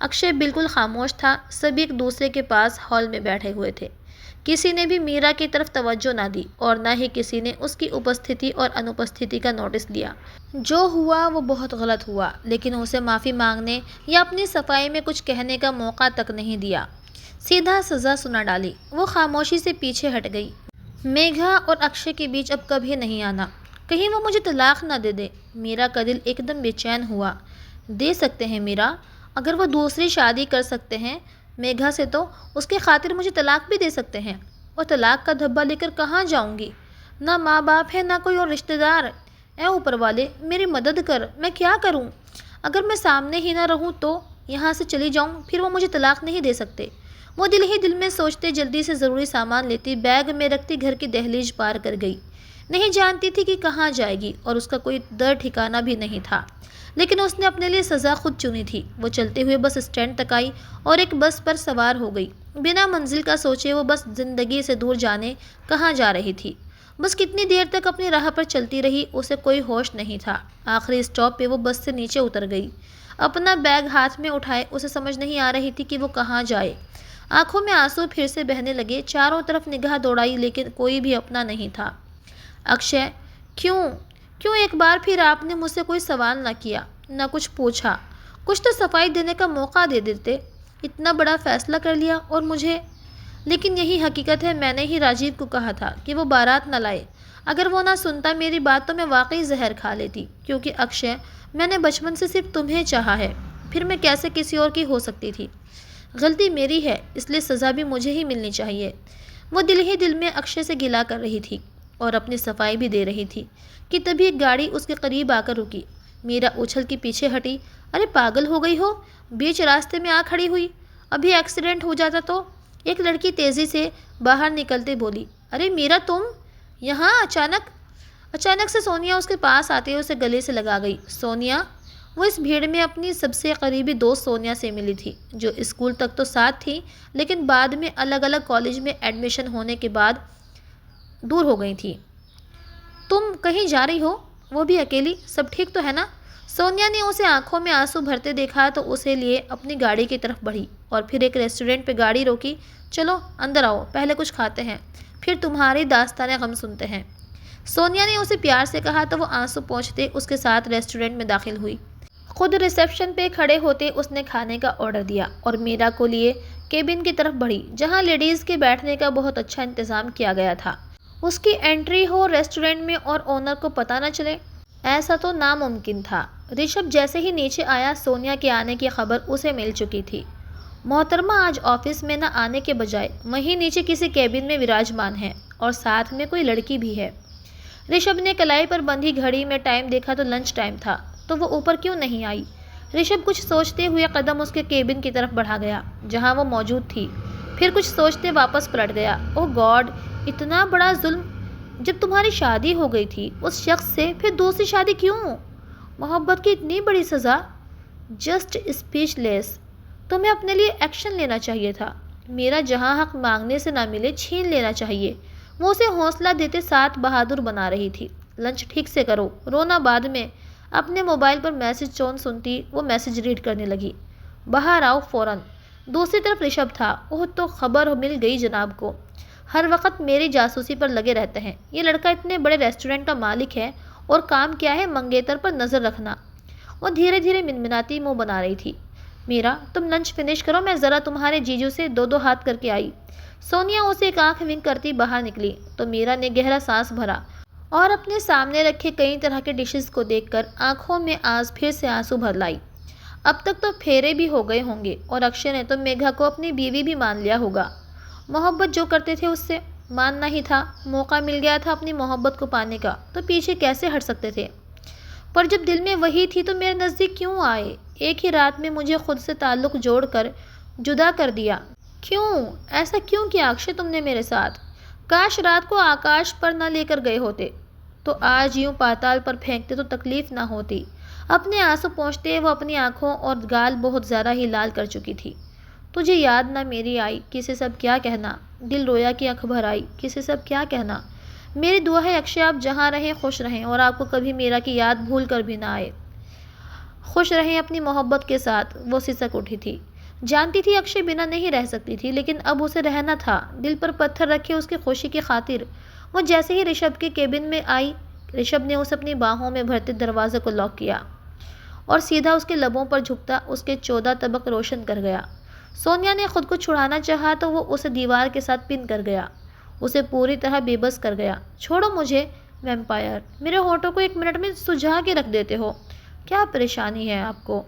अक्षय बिल्कुल खामोश था। सभी एक दूसरे के पास हॉल में बैठे हुए थे। किसी ने भी मीरा की तरफ तवज्जो ना दी और न ही किसी ने उसकी उपस्थिति और अनुपस्थिति का नोटिस लिया। जो हुआ वो बहुत गलत हुआ, लेकिन उसे माफ़ी मांगने या अपनी सफाई में कुछ कहने का मौका तक नहीं दिया। सीधा सज़ा सुना डाली। वो खामोशी से पीछे हट गई। मेघा और अक्षय के बीच अब कभी नहीं आना। कहीं वो मुझे तलाक ना दे दे। मीरा का दिल एकदम बेचैन हुआ। दे सकते हैं मीरा, अगर वो दूसरी शादी कर सकते हैं मेघा से तो उसके खातिर मुझे तलाक भी दे सकते हैं। और तलाक का धब्बा लेकर कहाँ जाऊंगी? ना माँ बाप है ना कोई और रिश्तेदार। ऐ ऊपर वाले, मेरी मदद कर, मैं क्या करूं? अगर मैं सामने ही ना रहूं तो यहाँ से चली जाऊं, फिर वो मुझे तलाक नहीं दे सकते। वो दिल ही दिल में सोचते जल्दी से ज़रूरी सामान लेती, बैग में रखती घर की दहलीज पार कर गई। नहीं जानती थी कि कहाँ जाएगी और उसका कोई दर ठिकाना भी नहीं था, लेकिन उसने अपने लिए सज़ा खुद चुनी थी। वो चलते हुए बस स्टैंड तक आई और एक बस पर सवार हो गई। बिना मंजिल का सोचे वो बस ज़िंदगी से दूर जाने कहाँ जा रही थी। बस कितनी देर तक अपनी राह पर चलती रही, उसे कोई होश नहीं था। आखिरी स्टॉप पे वो बस से नीचे उतर गई। अपना बैग हाथ में उठाए उसे समझ नहीं आ रही थी कि वो कहाँ जाए। आंखों में आंसू फिर से बहने लगे। चारों तरफ निगाह दौड़ाई, लेकिन कोई भी अपना नहीं था। अक्षय, क्यों एक बार फिर आपने मुझसे कोई सवाल ना किया, ना कुछ पूछा? कुछ तो सफाई देने का मौका दे देते। इतना बड़ा फैसला कर लिया और मुझे। लेकिन यही हकीकत है, मैंने ही राजीव को कहा था कि वो बारात न लाए। अगर वो ना सुनता मेरी बात तो मैं वाकई जहर खा लेती। क्योंकि अक्षय, मैंने बचपन से सिर्फ तुम्हें चाहा है, फिर मैं कैसे किसी और की हो सकती थी? गलती मेरी है, इसलिए सज़ा भी मुझे ही मिलनी चाहिए। वो दिल ही दिल में अक्षय से गिला कर रही थी और अपनी सफाई भी दे रही थी कि तभी एक गाड़ी उसके करीब आकर रुकी। मीरा उछल के पीछे हटी। अरे पागल हो गई हो? बीच रास्ते में आ खड़ी हुई। अभी एक्सीडेंट हो जाता तो? एक लड़की तेज़ी से बाहर निकलते बोली। अरे मीरा, तुम यहाँ अचानक से सोनिया उसके पास आते हुए उसे गले से लगा गई। सोनिया? वो इस भीड़ में अपनी सबसे करीबी दोस्त सोनिया से मिली थी, जो स्कूल तक तो साथ थी, लेकिन बाद में अलग अलग कॉलेज में एडमिशन होने के बाद दूर हो गई थी। तुम कहीं जा रही हो, वो भी अकेली? सब ठीक तो है ना? सोनिया ने उसे आंखों में आंसू भरते देखा तो उसे लिए अपनी गाड़ी की तरफ बढ़ी और फिर एक रेस्टोरेंट पे गाड़ी रोकी। चलो अंदर आओ, पहले कुछ खाते हैं, फिर तुम्हारी दास्ताने गम सुनते हैं। सोनिया ने उसे प्यार से कहा तो वो आंसू पोंछते उसके साथ रेस्टोरेंट में दाखिल हुई। खुद रिसेप्शन पे खड़े होते उसने खाने का ऑर्डर दिया और मीरा को लिए केबिन की तरफ बढ़ी, जहाँ लेडीज़ के बैठने का बहुत अच्छा इंतज़ाम किया गया था। उसकी एंट्री हो रेस्टोरेंट में और ओनर को पता न चले, ऐसा तो नामुमकिन था। ऋषभ जैसे ही नीचे आया, सोनिया के आने की खबर उसे मिल चुकी थी। मोहतरमा आज ऑफिस में न आने के बजाय वहीं नीचे किसी केबिन में विराजमान है और साथ में कोई लड़की भी है। ऋषभ ने कलाई पर बंधी घड़ी में टाइम देखा तो लंच टाइम था। तो वो ऊपर क्यों नहीं आई? ऋषभ कुछ सोचते हुए कदम उसके केबिन की तरफ बढ़ा गया जहाँ वो मौजूद थी। फिर कुछ सोचते वापस पलट गया। ओह गॉड, इतना बड़ा जुल्म! जब तुम्हारी शादी हो गई थी उस शख्स से, फिर दूसरी शादी क्यों? मोहब्बत की इतनी बड़ी सज़ा। Just speechless. तुम्हें अपने लिए एक्शन लेना चाहिए था। मेरा जहाँ हक मांगने से ना मिले छीन लेना चाहिए। वो उसे हौसला देते साथ बहादुर बना रही थी। लंच ठीक से करो, रोना बाद में। अपने मोबाइल पर मैसेज टोन सुनती वो मैसेज रीड करने लगी। बाहर आओ फ़ौरन। दूसरी तरफ ऋषभ था। ओह, तो खबर मिल गई जनाब को। हर वक्त मेरी जासूसी पर लगे रहते हैं। ये लड़का इतने बड़े रेस्टोरेंट का मालिक है और काम क्या है, मंगेतर पर नज़र रखना। वो धीरे धीरे मिनमिनाती मुंह बना रही थी। मीरा, तुम लंच फिनिश करो, मैं ज़रा तुम्हारे जीजू से दो दो हाथ करके आई। सोनिया उसे एक आंख विंक करती बाहर निकली तो मीरा ने गहरा सांस भरा और अपने सामने रखे कई तरह के डिशेस को देखकर आंखों में आज फिर से आंसू भर लाई। अब तक तो फेरे भी हो गए होंगे और अक्षय ने तो मेघा को अपनी बीवी भी मान लिया होगा। मोहब्बत जो करते थे उससे मानना ही था। मौका मिल गया था अपनी मोहब्बत को पाने का, तो पीछे कैसे हट सकते थे? पर जब दिल में वही थी तो मेरे नज़दीक क्यों आए? एक ही रात में मुझे खुद से ताल्लुक़ जोड़कर जुदा कर दिया। क्यों? ऐसा क्यों किया अक्षय तुमने मेरे साथ? काश रात को आकाश पर न लेकर गए होते तो आज यूं पाताल पर फेंकते तो तकलीफ़ ना होती। अपने आंसू पोंछते वो अपनी आंखों और गाल बहुत ज़्यादा ही लाल कर चुकी थी। तुझे याद ना मेरी आई, किसे सब क्या कहना। दिल रोया कि आँख भर आई, किसे सब क्या कहना। मेरी दुआ है अक्षय आप जहाँ रहें खुश रहें और आपको कभी मीरा की याद भूल कर भी ना आए। खुश रहें अपनी मोहब्बत के साथ। वो सिसक उठी थी। जानती थी अक्षय बिना नहीं रह सकती थी, लेकिन अब उसे रहना था। दिल पर पत्थर रखे उसकी खुशी की खातिर वो जैसे ही ऋषभ के केबिन में आई, ऋषभ ने उसे अपनी बाहों में भरते दरवाजे को लॉक किया और सीधा उसके लबों पर झुकता उसके 14 तबक रोशन कर गया। सोनिया ने खुद को छुड़ाना चाहा तो वो उसे दीवार के साथ पिन कर गया, उसे पूरी तरह बेबस कर गया। छोड़ो मुझे वैम्पायर, मेरे होठों को 1 मिनट में सुझा के रख देते हो। क्या परेशानी है आपको?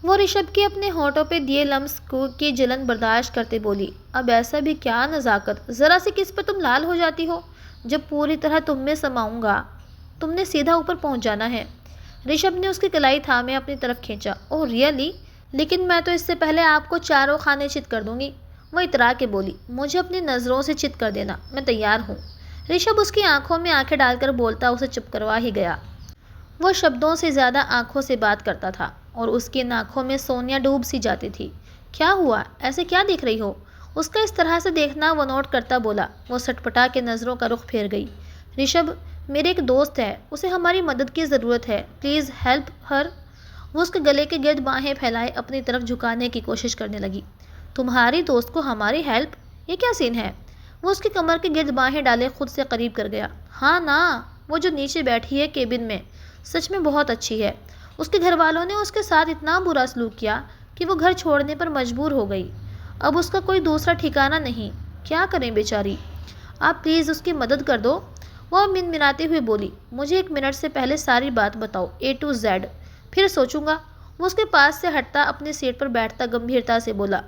वो ऋषभ के अपने होठों पे दिए लम्स की जलन बर्दाश्त करते बोली। अब ऐसा भी क्या नज़ाकत, ज़रा सी किस पर तुम लाल हो जाती हो? जब पूरी तरह तुम में समाऊंगा तुमने सीधा ऊपर पहुंच जाना है। ऋषभ ने उसकी कलाई थामे अपनी तरफ खींचा। Oh really? लेकिन मैं तो इससे पहले आपको चारों खाने चित कर दूंगी। वो इतरा के बोली। मुझे अपनी नज़रों से चित कर देना, मैं तैयार हूँ। ऋषभ उसकी आंखों में आंखें डालकर बोलता उसे चुप करवा ही गया। वो शब्दों से ज़्यादा आंखों से बात करता था और उसकी आंखों में सोनिया डूब सी जाती थी। क्या हुआ, ऐसे क्या देख रही हो? उसका इस तरह से देखना वो नोट करता बोला। वो सटपटा के नज़रों का रुख फेर गई। ऋषभ, मेरे एक दोस्त है, उसे हमारी मदद की ज़रूरत है, प्लीज़ हेल्प हर। वो उसके गले के गिर्द बाहें फैलाए अपनी तरफ झुकाने की कोशिश करने लगी। तुम्हारी दोस्त को हमारी हेल्प? ये क्या सीन है? वो उसकी कमर के गिर्द बाहें डाले खुद से करीब कर गया। हाँ ना, वो जो नीचे बैठी है केबिन में, सच में बहुत अच्छी है। उसके घर वालों ने उसके साथ इतना बुरा सलूक किया कि वो घर छोड़ने पर मजबूर हो गई। अब उसका कोई दूसरा ठिकाना नहीं। क्या करें बेचारी? आप प्लीज़ उसकी मदद कर दो। वह मिनमिनाते हुए बोली। मुझे 1 मिनट से पहले सारी बात बताओ A to Z, फिर सोचूंगा। वो उसके पास से हटता अपनी सीट पर बैठता गंभीरता से बोला।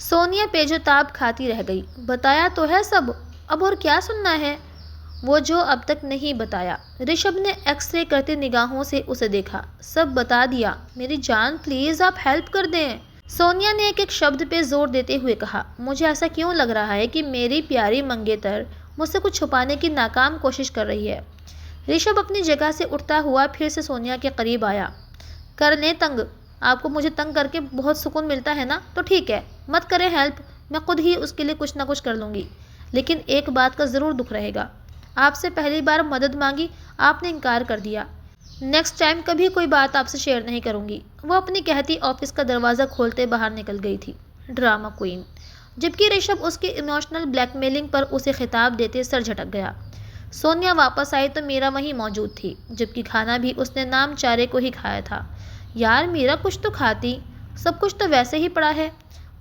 सोनिया पेजोताब खाती रह गई। बताया तो है सब, अब और क्या सुनना है? वो जो अब तक नहीं बताया। ऋषभ ने एक्सरे करते निगाहों से उसे देखा। सब बता दिया। मेरी जान प्लीज़ आप हेल्प कर दें। सोनिया ने एक एक शब्द पे जोर देते हुए कहा। मुझे ऐसा क्यों लग रहा है कि मेरी प्यारी मंगेतर मुझसे कुछ छुपाने की नाकाम कोशिश कर रही है। ऋषभ अपनी जगह से उठता हुआ फिर से सोनिया के करीब आया। कर लें तंग, आपको मुझे तंग करके बहुत सुकून मिलता है ना, तो ठीक है, मत करें हेल्प, मैं खुद ही उसके लिए कुछ ना कुछ कर लूँगी। लेकिन एक बात का ज़रूर दुख रहेगा, आपसे पहली बार मदद मांगी, आपने इनकार कर दिया। नेक्स्ट टाइम कभी कोई बात आपसे शेयर नहीं करूँगी। वो अपनी कहती ऑफिस का दरवाज़ा खोलते बाहर निकल गई थी। Drama queen. जबकि ऋषभ उसके इमोशनल ब्लैकमेलिंग पर उसे खिताब देते सर झटक गया। सोनिया वापस आई तो मीरा वहीं मौजूद थी, जबकि खाना भी उसने नाम चारे को ही खाया था। यार मीरा कुछ तो खाती, सब कुछ तो वैसे ही पड़ा है।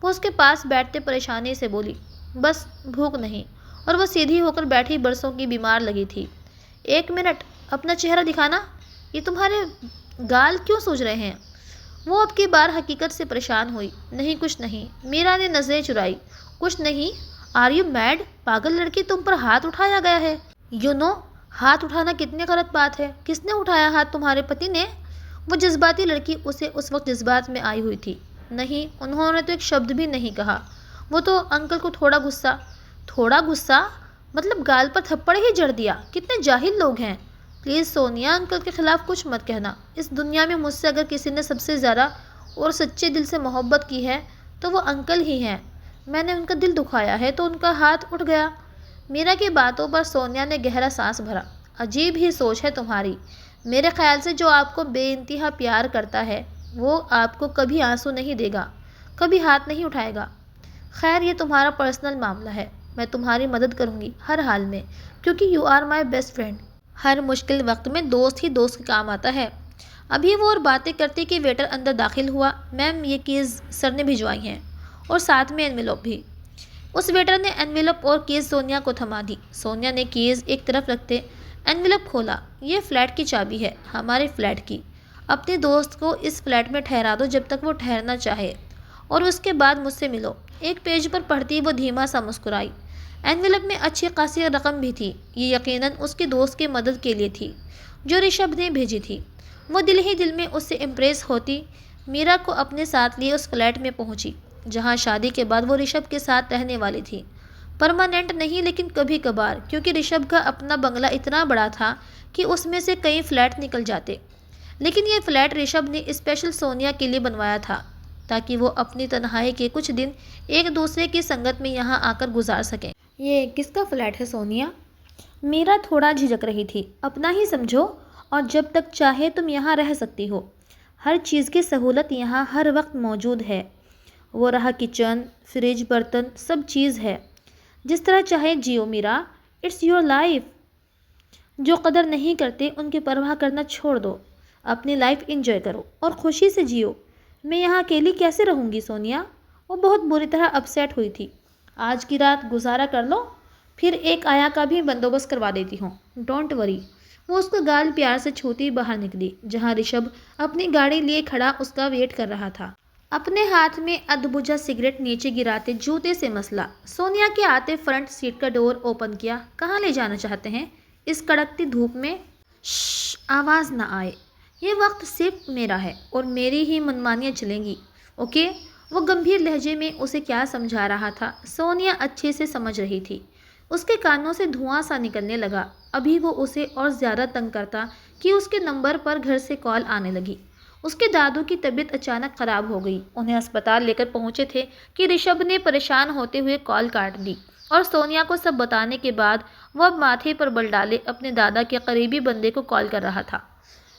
वो उसके पास बैठते परेशानी से बोली। बस भूख नहीं। और वो सीधी होकर बैठी बरसों की बीमार लगी थी। 1 मिनट, अपना चेहरा दिखाना। ये तुम्हारे गाल क्यों सूज रहे हैं? वो अब की बार हकीकत से परेशान हुई। नहीं कुछ नहीं। मीरा ने नजरें चुराई। कुछ नहीं? Are you mad? पागल लड़की, तुम पर हाथ उठाया गया है। यू नो, हाथ उठाना कितनी गलत बात है। किसने उठाया हाथ? तुम्हारे पति ने। वो जज्बाती लड़की उसे उस वक्त जज्बात में आई हुई थी। नहीं, उन्होंने तो एक शब्द भी नहीं कहा। वो तो अंकल को थोड़ा गुस्सा मतलब गाल पर थप्पड़ ही जड़ दिया। कितने जाहिल लोग हैं। प्लीज़ सोनिया, अंकल के खिलाफ कुछ मत कहना। इस दुनिया में मुझसे अगर किसी ने सबसे ज़्यादा और सच्चे दिल से मोहब्बत की है तो वो अंकल ही हैं। मैंने उनका दिल दुखाया है तो उनका हाथ उठ गया। मीरा की बातों पर सोनिया ने गहरा सांस भरा। अजीब ही सोच है तुम्हारी। मेरे ख्याल से जो आपको बेइंतहा प्यार करता है वो आपको कभी आंसू नहीं देगा, कभी हाथ नहीं उठाएगा। खैर, ये तुम्हारा पर्सनल मामला है। मैं तुम्हारी मदद करूँगी हर हाल में, क्योंकि you are my best friend. हर मुश्किल वक्त में दोस्त ही दोस्त के काम आता है। अभी वो और बातें करते कि वेटर अंदर दाखिल हुआ। मैम, ये कीज़ सर ने भिजवाई हैं और साथ में एनवेलप भी। उस वेटर ने एनवेलप और कीज़ सोनिया को थमा दी। सोनिया ने कीज़ एक तरफ रखते एनवेलप खोला। ये फ्लैट की चाबी है, हमारे फ्लैट की। अपने दोस्त को इस फ्लैट में ठहरा दो जब तक वो ठहरना चाहे, और उसके बाद मुझसे मिलो। एक पेज पर पढ़ती वो धीमा सा मुस्कुराई। एनवेलप में अच्छी खासी रकम भी थी। ये यकीनन उसके दोस्त की मदद के लिए थी जो ऋषभ ने भेजी थी। वो दिल ही दिल में उससे इम्प्रेस होती मीरा को अपने साथ लिए उस फ्लैट में पहुंची जहां शादी के बाद वो ऋषभ के साथ रहने वाली थी। परमानेंट नहीं, लेकिन कभी कभार, क्योंकि ऋषभ का अपना बंगला इतना बड़ा था कि उसमें से कई फ्लैट निकल जाते। लेकिन ये फ्लैट ऋषभ ने स्पेशल सोनिया के लिए बनवाया था ताकि वो अपनी तन्हाई के कुछ दिन एक दूसरे की संगत में यहाँ आकर गुजार सकें। ये किसका फ्लैट है सोनिया? मीरा थोड़ा झिझक रही थी। अपना ही समझो, और जब तक चाहे तुम यहाँ रह सकती हो। हर चीज़ की सहूलत यहाँ हर वक्त मौजूद है। वो रहा किचन, फ्रिज, बर्तन, सब चीज़ है। जिस तरह चाहे जियो मीरा, इट्स योर लाइफ। जो कदर नहीं करते उनकी परवाह करना छोड़ दो। अपनी लाइफ इंजॉय करो और खुशी से जियो। मैं यहाँ अकेली कैसे रहूँगी सोनिया? वो बहुत बुरी तरह अपसेट हुई थी। आज की रात गुजारा कर लो, फिर एक आया का भी बंदोबस्त करवा देती हूँ। Don't worry. वो उसका गाल प्यार से छूती बाहर निकली जहाँ ऋषभ अपनी गाड़ी लिए खड़ा उसका वेट कर रहा था। अपने हाथ में अधबुझा सिगरेट नीचे गिराते जूते से मसला। सोनिया के आते फ्रंट सीट का डोर ओपन किया। कहाँ ले जाना चाहते हैं इस कड़कती धूप में? आवाज़ ना आए। ये वक्त सिर्फ मेरा है और मेरी ही मनमानियाँ चलेंगी, ओके? वो गंभीर लहजे में उसे क्या समझा रहा था सोनिया अच्छे से समझ रही थी। उसके कानों से धुआं सा निकलने लगा। अभी वो उसे और ज़्यादा तंग करता कि उसके नंबर पर घर से कॉल आने लगी। उसके दादू की तबीयत अचानक ख़राब हो गई। उन्हें अस्पताल लेकर पहुंचे थे कि ऋषभ ने परेशान होते हुए कॉल काट दी और सोनिया को सब बताने के बाद वो अब माथे पर बल डाले अपने दादा के करीबी बंदे को कॉल कर रहा था।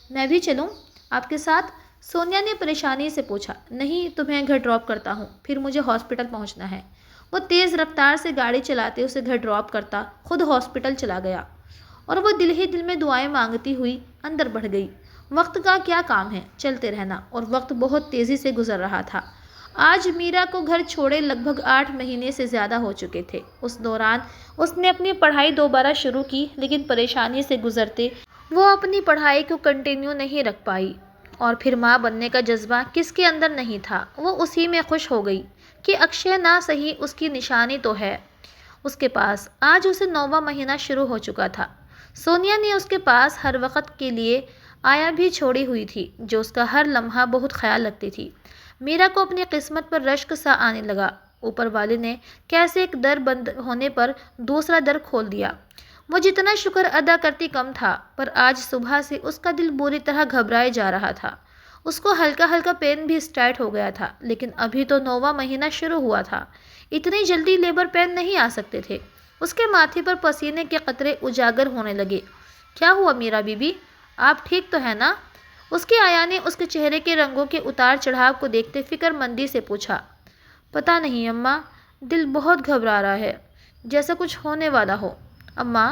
मैं भी चलूँ आपके साथ? सोनिया ने परेशानी से पूछा। नहीं, तुम्हें घर ड्रॉप करता हूँ, फिर मुझे हॉस्पिटल पहुँचना है। वो तेज़ रफ्तार से गाड़ी चलाते उसे घर ड्रॉप करता खुद हॉस्पिटल चला गया और वो दिल ही दिल में दुआएं मांगती हुई अंदर बढ़ गई। वक्त का क्या काम है, चलते रहना। और वक्त बहुत तेज़ी से गुजर रहा था। आज मीरा को घर छोड़े लगभग 8 महीने से ज़्यादा हो चुके थे। उस दौरान उसने अपनी पढ़ाई दोबारा शुरू की, लेकिन परेशानी से गुजरते वो अपनी पढ़ाई को कंटिन्यू नहीं रख पाई। और फिर माँ बनने का जज्बा किसके अंदर नहीं था? वो उसी में खुश हो गई कि अक्षय ना सही उसकी निशानी तो है उसके पास। आज उसे 9वां महीना शुरू हो चुका था। सोनिया ने उसके पास हर वक्त के लिए आया भी छोड़ी हुई थी, जो उसका हर लम्हा बहुत ख्याल रखती थी। मीरा को अपनी किस्मत पर रश्क सा आने लगा। ऊपर वाले ने कैसे एक दर बंद होने पर दूसरा दर खोल दिया। वो जितना शुक्र अदा करती कम था, पर आज सुबह से उसका दिल बुरी तरह घबराए जा रहा था। उसको हल्का हल्का पेन भी स्टार्ट हो गया था, लेकिन अभी तो 9वां महीना शुरू हुआ था। इतनी जल्दी लेबर पेन नहीं आ सकते थे। उसके माथे पर पसीने के कतरे उजागर होने लगे। क्या हुआ मीरा बीबी, आप ठीक तो है ना? उसकी आया ने उसके चेहरे के रंगों के उतार चढ़ाव को देखते फिक्रमंदी से पूछा। पता नहीं अम्मा, दिल बहुत घबरा रहा है, जैसा कुछ होने वाला हो। अम्मा,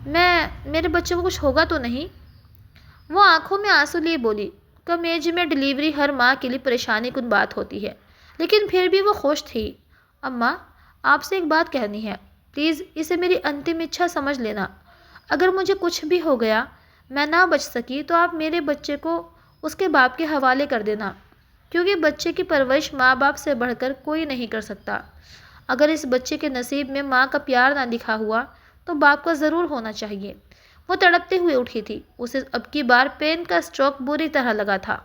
मेरे बच्चे को कुछ होगा तो नहीं? वो आंखों में आंसू लिए बोली। कम एज में डिलीवरी हर माँ के लिए परेशानी कुन बात होती है, लेकिन फिर भी वो खुश थी। अम्मा, आपसे एक बात कहनी है, प्लीज़ इसे मेरी अंतिम इच्छा समझ लेना। अगर मुझे कुछ भी हो गया, मैं ना बच सकी, तो आप मेरे बच्चे को उसके बाप के हवाले कर देना, क्योंकि बच्चे की परवरिश माँ बाप से बढ़कर कोई नहीं कर सकता। अगर इस बच्चे के नसीब में माँ का प्यार ना लिखा हुआ तो बाप का ज़रूर होना चाहिए। वो तड़पते हुए उठी थी। उसे अब की बार पेन का स्ट्रोक बुरी तरह लगा था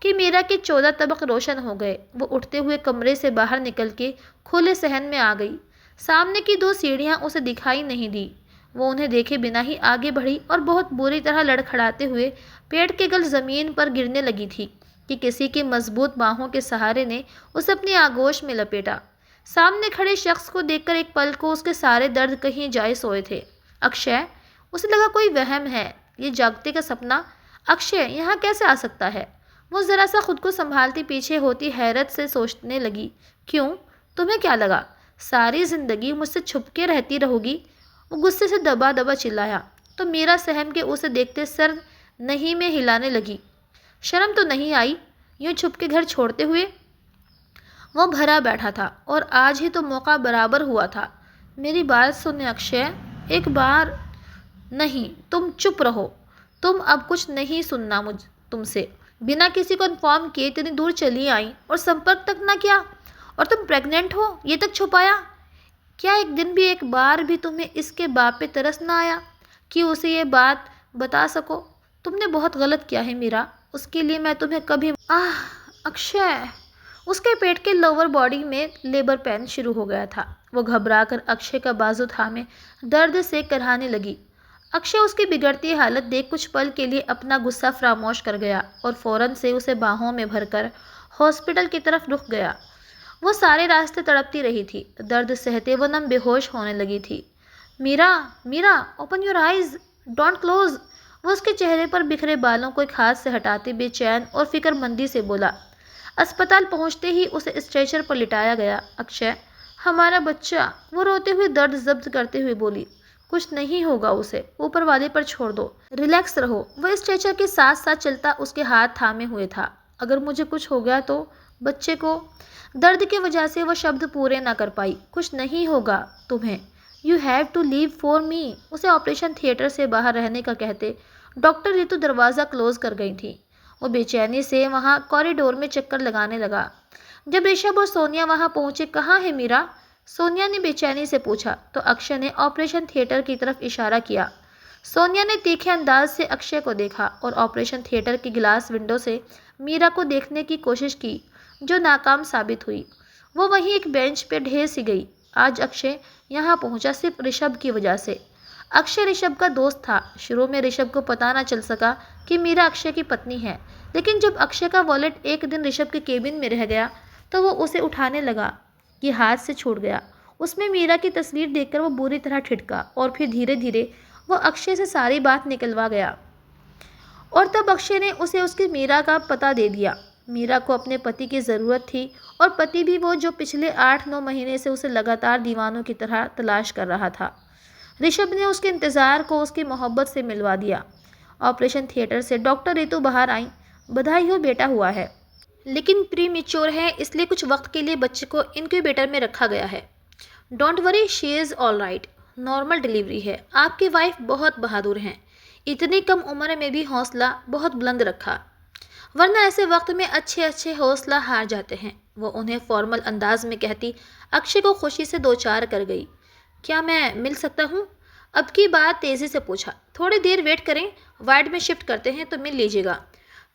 कि मीरा के 14 तबक रोशन हो गए। वो उठते हुए कमरे से बाहर निकल के खुले सहन में आ गई। सामने की 2 सीढ़ियां उसे दिखाई नहीं दी। वो उन्हें देखे बिना ही आगे बढ़ी और बहुत बुरी तरह लड़खड़ाते हुए पेड़ के गल जमीन पर गिरने लगी थी कि किसी की मजबूत बाहों के सहारे ने उसे अपनी आगोश में लपेटा। सामने खड़े शख्स को देखकर एक पल को उसके सारे दर्द कहीं जाए सोए थे। अक्षय, उसे लगा कोई वहम है, ये जागते का सपना। अक्षय यहाँ कैसे आ सकता है? वो ज़रा सा खुद को संभालती पीछे होती हैरत से सोचने लगी। क्यों? तुम्हें क्या लगा सारी ज़िंदगी मुझसे छुप के रहती रहोगी? वो गुस्से से दबा दबा चिल्लाया तो मीरा सहम के उसे देखते सर नहीं में हिलाने लगी। शर्म तो नहीं आई यूं छुप के घर छोड़ते हुए? वो भरा बैठा था और आज ही तो मौका बराबर हुआ था। मेरी बात सुने अक्षय, एक बार नहीं, तुम चुप रहो। तुम अब कुछ नहीं सुनना मुझ तुमसे। बिना किसी को इन्फॉर्म किए इतनी दूर चली आई और संपर्क तक ना किया। और तुम प्रेग्नेंट हो ये तक छुपाया। क्या एक दिन भी, एक बार भी तुम्हें इसके बाप पे तरस ना आया कि उसे ये बात बता सको? तुमने बहुत गलत किया है मीरा, उसके लिए मैं तुम्हें कभी अक्षय। उसके पेट के लोअर बॉडी में लेबर पेन शुरू हो गया था। वो घबराकर अक्षय का बाजू थामे दर्द से कराहने लगी। अक्षय उसकी बिगड़ती हालत देख कुछ पल के लिए अपना गुस्सा फरामोश कर गया और फौरन से उसे बाहों में भरकर हॉस्पिटल की तरफ रुक गया। वो सारे रास्ते तड़पती रही थी। दर्द सहते वो नम बेहोश होने लगी थी। Meera, Meera, open your eyes, don't close. वो उसके चेहरे पर बिखरे बालों को एक हाथ से हटाते बेचैन और फिक्रमंदी से बोला। अस्पताल पहुंचते ही उसे स्ट्रेचर पर लिटाया गया। अक्षय, हमारा बच्चा, वो रोते हुए दर्द जब्त करते हुए बोली। कुछ नहीं होगा उसे, ऊपर वाले पर छोड़ दो, रिलैक्स रहो। वह स्ट्रेचर के साथ साथ चलता उसके हाथ थामे हुए था। अगर मुझे कुछ हो गया तो बच्चे को। दर्द की वजह से वह शब्द पूरे ना कर पाई। कुछ नहीं होगा तुम्हें। You have to live for me. उसे ऑपरेशन थिएटर से बाहर रहने का कहते डॉक्टर रितु दरवाज़ा क्लोज कर गई थी। वो बेचैनी से वहाँ कॉरिडोर में चक्कर लगाने लगा। जब ऋषभ और सोनिया वहाँ पहुँचे, कहाँ है मीरा? सोनिया ने बेचैनी से पूछा तो अक्षय ने ऑपरेशन थिएटर की तरफ इशारा किया। सोनिया ने तीखे अंदाज से अक्षय को देखा और ऑपरेशन थिएटर की गिलास विंडो से मीरा को देखने की कोशिश की, जो नाकाम साबित हुई। वो वहीं एक बेंच पे ढेर सी गई। आज अक्षय यहाँ पहुँचा सिर्फ ऋषभ की वजह से। अक्षय ऋषभ का दोस्त था। शुरू में ऋषभ को पता ना चल सका कि मीरा अक्षय की पत्नी है, लेकिन जब अक्षय का वॉलेट एक दिन ऋषभ के केबिन में रह गया तो वो उसे उठाने लगा कि हाथ से छूट गया। उसमें मीरा की तस्वीर देखकर वो बुरी तरह ठिठका और फिर धीरे धीरे वो अक्षय से सारी बात निकलवा गया। और तब अक्षय ने उसे उसकी मीरा का पता दे दिया। मीरा को अपने पति की ज़रूरत थी और पति भी वो जो पिछले 8-9 महीने से उसे लगातार दीवानों की तरह तलाश कर रहा था। ऋषभ ने उसके इंतज़ार को उसकी मोहब्बत से मिलवा दिया। ऑपरेशन थिएटर से डॉक्टर रितु बाहर आई। बधाई हो, बेटा हुआ है, लेकिन प्री मेच्योर है, इसलिए कुछ वक्त के लिए बच्चे को इनक्यूबेटर में रखा गया है। Don't worry, she is all right, normal delivery है। आपकी वाइफ बहुत बहादुर हैं, इतनी कम उम्र में भी हौसला बहुत बुलंद रखा, वरना ऐसे वक्त में अच्छे अच्छे हौसला हार जाते हैं। वो उन्हें फॉर्मल अंदाज में कहती अक्षय को खुशी से दो चार कर गई। क्या मैं मिल सकता हूँ? अब की बात तेज़ी से पूछा। थोड़ी देर वेट करें, वार्ड में शिफ्ट करते हैं तो मिल लीजिएगा।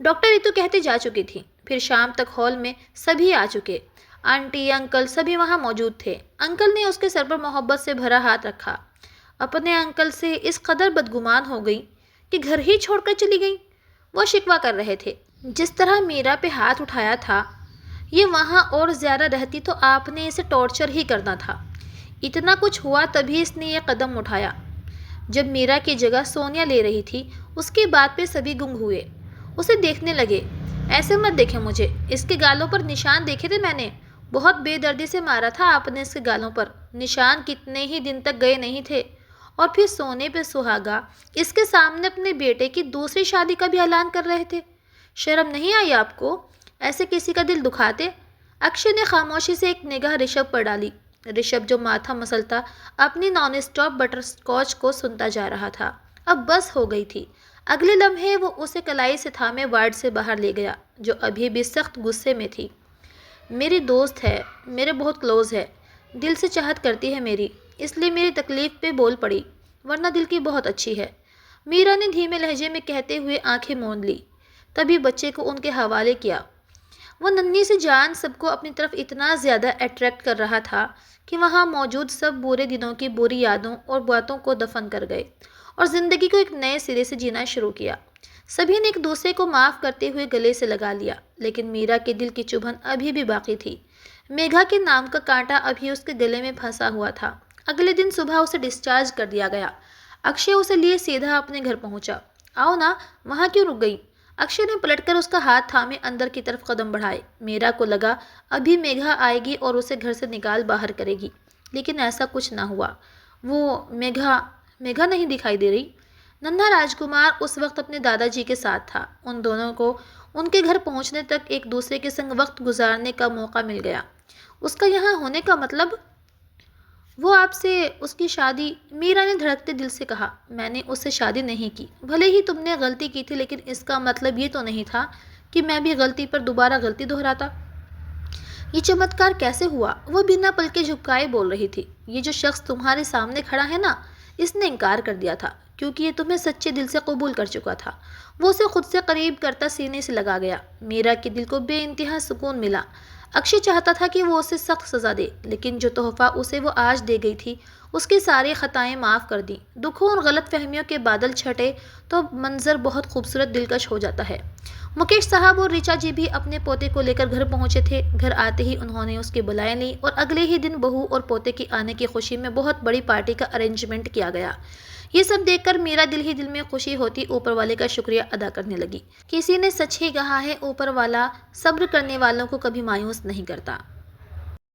डॉक्टर रितु कहते जा चुकी थी। फिर शाम तक हॉल में सभी आ चुके। आंटी अंकल सभी वहाँ मौजूद थे। अंकल ने उसके सर पर मोहब्बत से भरा हाथ रखा। अपने अंकल से इस कदर बदगुमान हो गई कि घर ही छोड़कर चली गई। वो शिकवा कर रहे थे। जिस तरह मीरा पे हाथ उठाया था, ये वहाँ और ज़्यादा रहती तो आपने इसे टॉर्चर ही करना था। इतना कुछ हुआ तभी इसने ये कदम उठाया। जब मीरा की जगह सोनिया ले रही थी, उसकी बात पे सभी गुंग हुए। उसे देखने लगे। ऐसे मत देखें मुझे, इसके गालों पर निशान देखे थे मैंने। बहुत बेदर्दी से मारा था आपने इसके गालों पर। निशान कितने ही दिन तक गए नहीं थे। और फिर सोने पे सुहागा इसके सामने अपने बेटे की दूसरी शादी का भी ऐलान कर रहे थे। शर्म नहीं आई आपको? ऐसे किसी का दिल दुखाते? अक्षय ने खामोशी से एक निगाह ऋषभ पर डाली। ऋषभ जो माथा मसलता अपनी नॉन स्टॉप बटर स्कॉच को सुनता जा रहा था, अब बस हो गई थी। अगले लम्हे वो उसे कलाई से थामे वार्ड से बाहर ले गया, जो अभी भी सख्त गुस्से में थी। मेरी दोस्त है, मेरे बहुत क्लोज है, दिल से चाहत करती है मेरी, इसलिए मेरी तकलीफ़ पे बोल पड़ी, वरना दिल की बहुत अच्छी है। मीरा ने धीमे लहजे में कहते हुए आंखें मूंद ली। तभी बच्चे को उनके हवाले किया। वो नन्ही सी जान सबको अपनी तरफ इतना ज़्यादा अट्रैक्ट कर रहा था कि वहाँ मौजूद सब बुरे दिनों की बुरी यादों और बातों को दफन कर गए और ज़िंदगी को एक नए सिरे से जीना शुरू किया। सभी ने एक दूसरे को माफ़ करते हुए गले से लगा लिया, लेकिन मीरा के दिल की चुभन अभी भी बाकी थी। मेघा के नाम का कांटा अभी उसके गले में फंसा हुआ था। अगले दिन सुबह उसे डिस्चार्ज कर दिया गया। अक्षय उसे लिए सीधा अपने घर पहुंचा। आओ ना, वहाँ क्यों रुक गई? अक्षय ने पलटकर उसका हाथ थामे अंदर की तरफ कदम बढ़ाए। मीरा को लगा अभी मेघा आएगी और उसे घर से निकाल बाहर करेगी, लेकिन ऐसा कुछ ना हुआ। वो मेघा नहीं दिखाई दे रही। नन्हा राजकुमार उस वक्त अपने दादाजी के साथ था। उन दोनों को उनके घर पहुंचने तक एक दूसरे के संग वक्त गुजारने का मौका मिल गया। उसका यहाँ होने का मतलब? वो आपसे उसकी शादी? मीरा ने धड़कते दिल से कहा। मैंने उससे शादी नहीं की। भले ही तुमने गलती की थी, लेकिन इसका मतलब ये तो नहीं था कि मैं भी गलती पर दोबारा गलती दोहराता। ये चमत्कार कैसे हुआ? वो बिना पल के झुकाए बोल रही थी। ये जो शख्स तुम्हारे सामने खड़ा है ना, इसने इनकार कर दिया था, क्योंकि ये तुम्हें सच्चे दिल से कबूल कर चुका था। वो उसे खुद से करीब करता सीने से लगा गया। मीरा के दिल को बेइंतहा सुकून मिला। अक्षय चाहता था कि वो उसे सख्त सज़ा दे, लेकिन जो तोहफा उसे वो आज दे गई थी, उसकी सारी ख़ताएं माफ़ कर दी। दुखों और गलत फहमियों के बादल छटे तो मंजर बहुत खूबसूरत दिलकश हो जाता है। मुकेश साहब और ऋचा जी भी अपने पोते को लेकर घर पहुंचे थे। घर आते ही उन्होंने उसकी बुलाएं ली और अगले ही दिन बहू और पोते की आने की खुशी में बहुत बड़ी पार्टी का अरेंजमेंट किया गया। ये सब देखकर मेरा दिल ही दिल में खुशी होती ऊपर वाले का शुक्रिया अदा करने लगी। किसी ने सच ही कहा है, ऊपर वाला सब्र करने वालों को कभी मायूस नहीं करता।